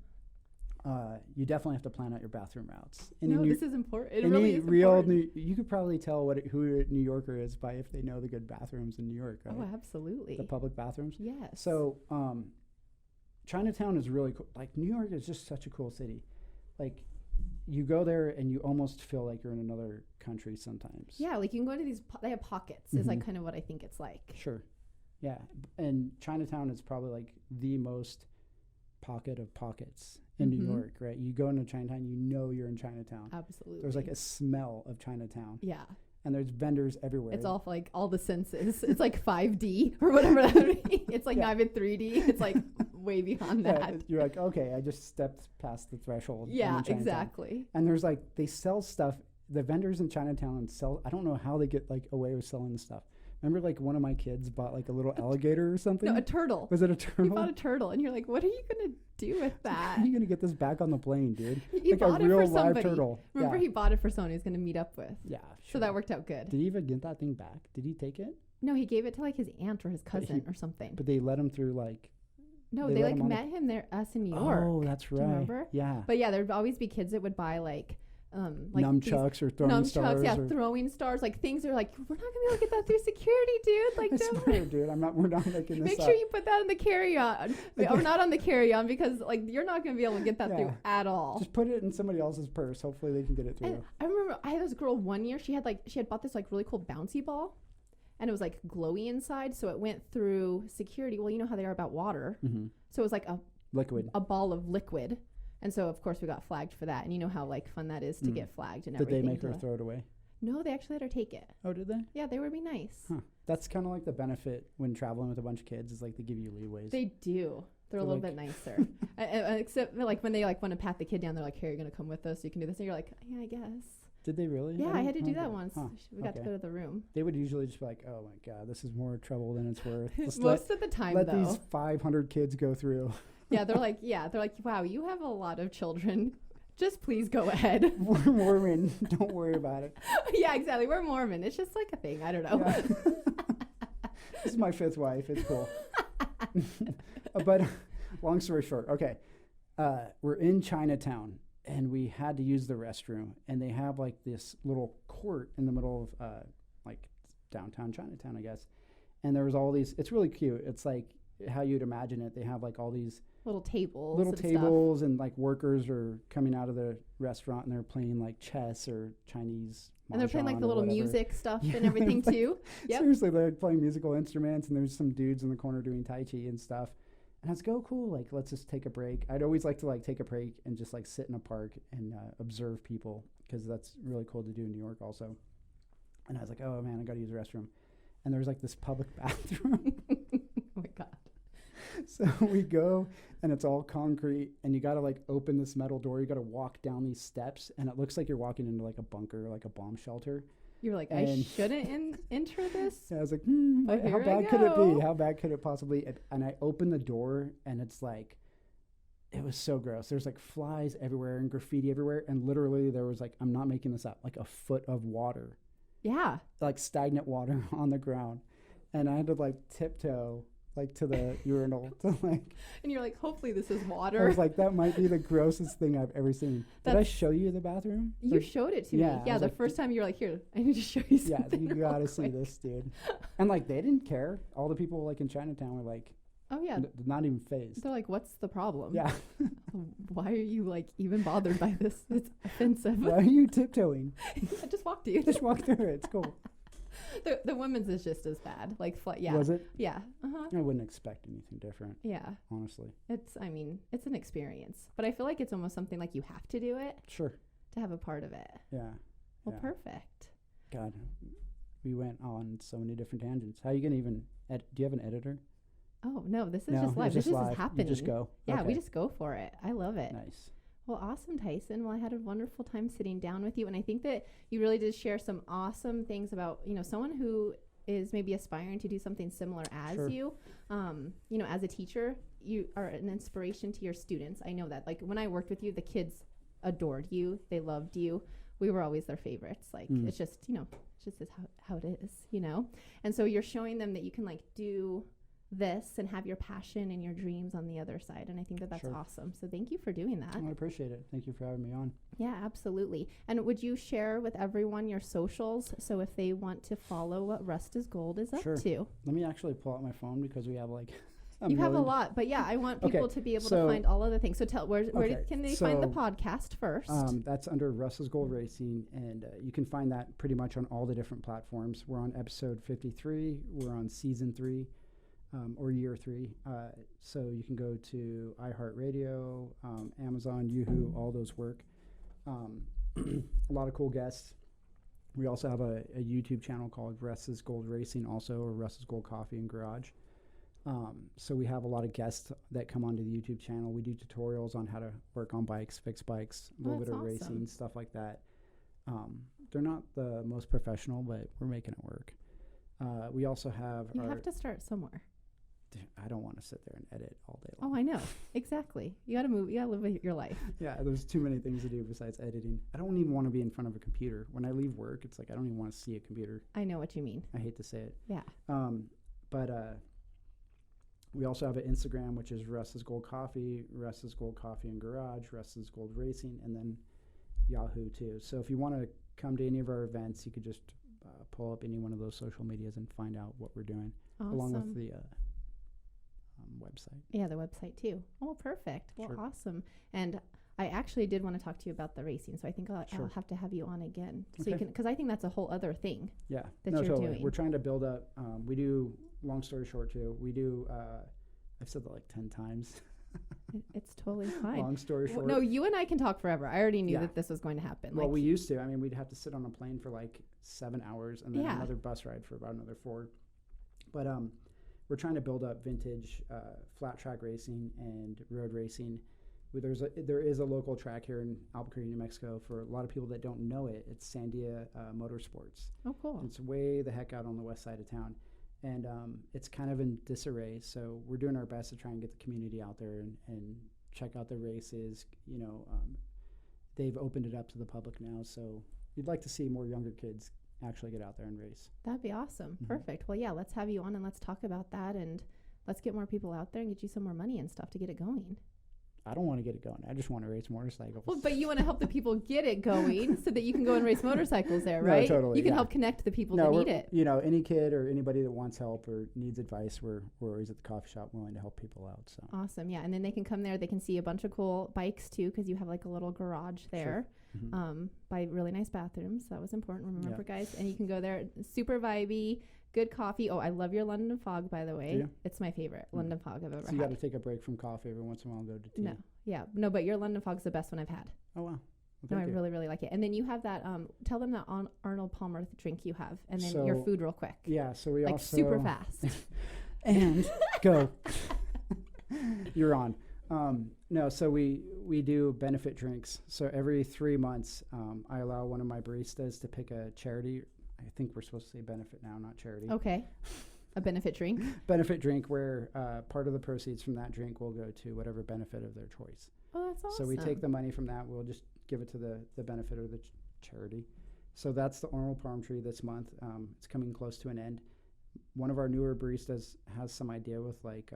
you definitely have to plan out your bathroom routes. No, this is important. It Any really is real important. you could probably tell who a New Yorker is by if they know the good bathrooms in New York, right? Oh, absolutely. The public bathrooms. Yes. So Chinatown is really cool. Like New York is just such a cool city. Like you go there and you almost feel like you're in another country sometimes. yeah, like you can go to these. They have pockets. Is like Mhm. kind of what I think it's like. Sure. Yeah. And Chinatown is probably like the most pocket of pockets in Mhm. New York, right? You go into Chinatown, you know you're in Chinatown. Absolutely. There's like a smell of Chinatown. yeah. And there's vendors everywhere. It's all like all the senses. It's like 5D or whatever that would be. It's like Yeah. not even 3D. It's like way beyond Yeah, that. you're like, okay, I just stepped past the threshold. I'm Yeah, in Chinatown. exactly. And there's like, they sell stuff. The vendors in Chinatown sell, I don't know how they get like away with selling the stuff. Remember like one of my kids bought like a little alligator or something? No, a turtle. Was it a He turtle? bought a turtle, and you're like, what are you gonna do with How that? are you going to get this back on the plane, dude? He like bought a it real for live somebody. turtle. Remember, Yeah. he bought it for someone he was gonna meet up with. Yeah. So that worked out good. Did he even get that thing back? Did he take it? No, he gave it to like his aunt or his cousin he- or something. But they let him through like. No, they they let like him on met him there, us in New York. Oh, that's you right. remember? Yeah. But yeah, there'd always be kids that would buy like like nunchucks or throwing stars. Yeah, throwing stars. Like things are like, we're not gonna be able to get that through security, dude. Like, I don't swear, dude, we're not making this make up. sure you put that in the carry-on, or not on the carry-on, because like you're not gonna be able to get that through at all. Just put it in somebody else's purse. Hopefully they can get it through. And I remember I had this girl one year. She had bought this like really cool bouncy ball, and it was like glowy inside, so it went through security. Well, you know how they are about water, so it was like a ball of liquid. And so, of course, we got flagged for that. And you know how, like, fun that is to get flagged and everything. Did they make her throw it away? No, they actually let her take it. Oh, did they? Yeah, they would be nice. Huh. That's kind of like the benefit when traveling with a bunch of kids is, like, they give you leeways. They do. They're a little bit nicer. Except, like, when they, like, want to pat the kid down, they're like, here, you're going to come with us. You can do this. And you're like, yeah, I guess. Did they really? Yeah, I had to do that once. Huh. We got to go to the room. They would usually just be like, oh, my God, this is more trouble than it's worth. Most of the time, let these 500 kids go through. Yeah, they're like, wow, you have a lot of children. Just please go ahead. We're Mormon. Don't worry about it. Yeah, exactly. We're Mormon. It's just like a thing. I don't know. Yeah. This is my 5th wife. It's cool. But long story short, okay. We're in Chinatown, and we had to use the restroom. And they have like this little court in the middle of like downtown Chinatown, I guess. And there was all these. It's really cute. It's like how you'd imagine it. They have like all these little tables and like workers are coming out of the restaurant and they're playing like chess or Chinese and they're playing like the little music stuff and everything too. Yep. Seriously, they're playing musical instruments and there's some dudes in the corner doing Tai Chi and stuff. And I was like, oh, cool, like let's just take a break. I'd always like to like take a break and just like sit in a park and observe people, because that's really cool to do in New York also. And I was like, oh man, I gotta use the restroom. And there's like this public bathroom. Oh my God. So we go, and it's all concrete, and you got to like open this metal door. You got to walk down these steps, and it looks like you're walking into like a bunker, like a bomb shelter. You were like, I shouldn't enter this. I was like, how bad could it be? How bad could it possibly? And I opened the door, and it's like, it was so gross. There's like flies everywhere and graffiti everywhere, and literally there was like, I'm not making this up, like a foot of water. Yeah. Like stagnant water on the ground, and I had to like tiptoe like to the urinal to like, and you're like, hopefully this is water. I was like, that might be the grossest thing I've ever seen. Did I show you the bathroom? You showed it to me. Yeah, the first time you were like, here, I need to show you something. Yeah, you gotta see this, dude. And like, they didn't care. All the people like in Chinatown were like, oh yeah, not even phased. They're like, what's the problem? Yeah. Why are you like even bothered by this? It's offensive. Why are you tiptoeing? Just walk, dude. Just walk through it. It's cool. The women's is just as bad. Like, yeah. Was it? Yeah. Uh-huh. I wouldn't expect anything different. Yeah. Honestly. It's an experience. But I feel like it's almost something like you have to do it. Sure. To have a part of it. Yeah. Well, perfect. God, we went on so many different tangents. How are you going to even, do you have an editor? Oh, no, this is just live. This is happening. You just go. Yeah, we just go for it. I love it. Nice. Well, awesome, Tyson. Well, I had a wonderful time sitting down with you. And I think that you really did share some awesome things about, someone who is maybe aspiring to do something similar as you. As a teacher, you are an inspiration to your students. I know that. Like, when I worked with you, the kids adored you. They loved you. We were always their favorites. Like, it's just, it's just how it is, And so you're showing them that you can, like, do this and have your passion and your dreams on the other side, and I think that that's awesome. So thank you for doing that. I appreciate it. Thank you for having me on. Yeah, absolutely. And would you share with everyone your socials, so if they want to follow what Rust is Gold is up to? Let me actually pull out my phone, because we have like you have a lot, but yeah, I want people to be able to find all of the things. So tell where can they find the podcast first? That's under Rust is Gold Racing, and you can find that pretty much on all the different platforms. We're on episode 53. We're on season 3. Or year 3. So you can go to iHeartRadio, Amazon, Yoohoo, all those work. A lot of cool guests. We also have a YouTube channel called Rust is Gold Racing also, or Rust is Gold Coffee and Garage. So we have a lot of guests that come onto the YouTube channel. We do tutorials on how to work on bikes, fix bikes, a little bit of racing, stuff like that. They're not the most professional, but we're making it work. We also have You have to start somewhere. I don't want to sit there and edit all day long. Oh, I know. Exactly. You got to move. You got to live your life. Yeah, there's too many things to do besides editing. I don't even want to be in front of a computer. When I leave work, it's like I don't even want to see a computer. I know what you mean. I hate to say it. Yeah. But we also have an Instagram, which is Rust is Gold Coffee, Rust is Gold Coffee and Garage, Rust is Gold Racing, and then Yahoo too. So if you want to come to any of our events, you could just pull up any one of those social medias and find out what we're doing, along with the website. Yeah, the website too. Oh, perfect. Well, Sure. awesome. And I actually did want to talk to you about the racing, so I think I'll have to have you on again, so you can, because I think that's a whole other thing. Yeah, that you're totally. doing. We're trying to build up. We do. Long story short, too. We do. I've said that like 10 times. It's totally fine. Long story short. No, you and I can talk forever. I already knew Yeah. that this was going to happen. Well, we used to. I mean, we'd have to sit on a plane for like 7 hours and then Yeah. another bus ride for about another 4. But we're trying to build up vintage flat track racing and road racing. There is a local track here in Albuquerque, New Mexico. For a lot of people that don't know it, it's Sandia Motorsports. Oh, cool. It's way the heck out on the west side of town. And it's kind of in disarray. So we're doing our best to try and get the community out there and check out the races. You know, they've opened it up to the public now. So we'd like to see more younger kids actually get out there and race. That'd be awesome. Mm-hmm. Perfect. Well, yeah, let's have you on and let's talk about that, and let's get more people out there and get you some more money and stuff to get it going. I don't want to get it going. I just want to race motorcycles. Well, but you want to help the people get it going so that you can go and race motorcycles there, No, right? totally, You can yeah. help connect the people that need it. You know, any kid or anybody that wants help or needs advice, we're always at the coffee shop willing to help people out. So Awesome. Yeah. And then they can come there. They can see a bunch of cool bikes too, because you have like a little garage there. Mhm. By really nice bathrooms. That was important. Remember, guys. And you can go there. Super vibey, good coffee. Oh, I love your London Fog, by the way. Do you? It's my favorite London Fog I've ever So you had. got to take a break from coffee every once in a while and go to tea. No. Yeah. No, but your London Fog's the best one I've had. Oh, wow. Well, No, I thank you. really, really like it. And then you have that, tell them that Arnold Palmer drink you have. And then your So, food real quick. Yeah, so we Like also... super fast. And go. You're on. No, so we do benefit drinks. So every 3 months, I allow one of my baristas to pick a charity. I think we're supposed to say benefit now, not charity. Okay. A benefit drink. Benefit drink where part of the proceeds from that drink will go to whatever benefit of their choice. Oh, that's awesome. So we take the money from that. We'll just give it to the benefit of the charity. So that's the Arnold Palm Tree this month. It's coming close to an end. One of our newer baristas has some idea with like,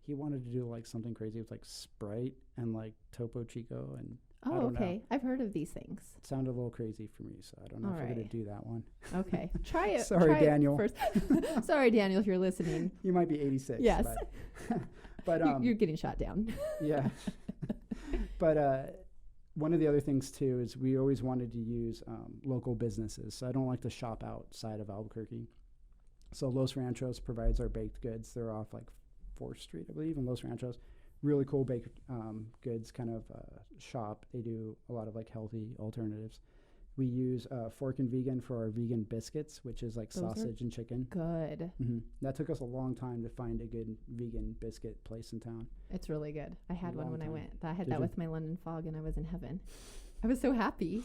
he wanted to do like something crazy with like Sprite and like Topo Chico. And I Oh, don't okay. know. I've heard of these things. It sounded a little crazy for me. So I don't know All if we're going right. to do that one. Okay. Try it. Sorry, try it Daniel. first. Sorry, Daniel, if you're listening. You might be 86. Yes. But You're getting shot down. yeah. But one of the other things too is we always wanted to use local businesses. So I don't like to shop outside of Albuquerque. So Los Ranchos provides our baked goods. They're off like 4th Street, I believe, in Los Ranchos. Really cool baked goods kind of shop. They do a lot of like healthy alternatives. We use Fork and Vegan for our vegan biscuits, which is like Those are sausage and chicken. Good. That took us a long time to find a good vegan biscuit place in town. It's really good. I had one Long when I time. went. I had Did that you? with my London Fog, and I was in heaven. I was so happy.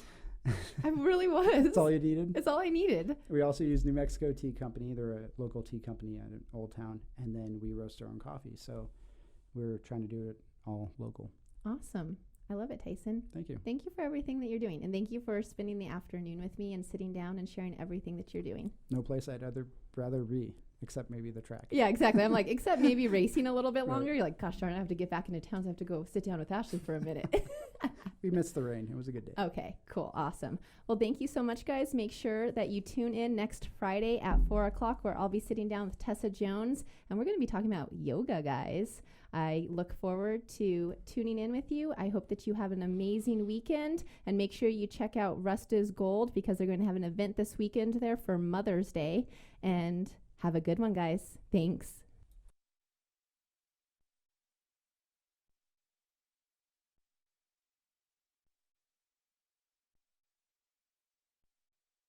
I really was. That's all you needed? It's all I needed. We also use New Mexico Tea Company. They're a local tea company out in Old Town. And then we roast our own coffee. So we're trying to do it all local. Awesome. I love it, Tyson. Thank you. Thank you for everything that you're doing. And thank you for spending the afternoon with me and sitting down and sharing everything that you're doing. No place I'd rather be, except maybe the track. Yeah, exactly. I'm like, except maybe racing a little bit Right. longer. You're like, gosh darn, I have to get back into town. So I have to go sit down with Ashley for a minute. We missed the rain. It was a good day. Okay, cool. Awesome. Well, thank you so much, guys. Make sure that you tune in next Friday at 4 o'clock, where I'll be sitting down with Tessa Jones, and we're going to be talking about yoga, guys. I look forward to tuning in with you. I hope that you have an amazing weekend, and make sure you check out Rust is Gold, because they're going to have an event this weekend there for Mother's Day. And have a good one, guys. Thanks.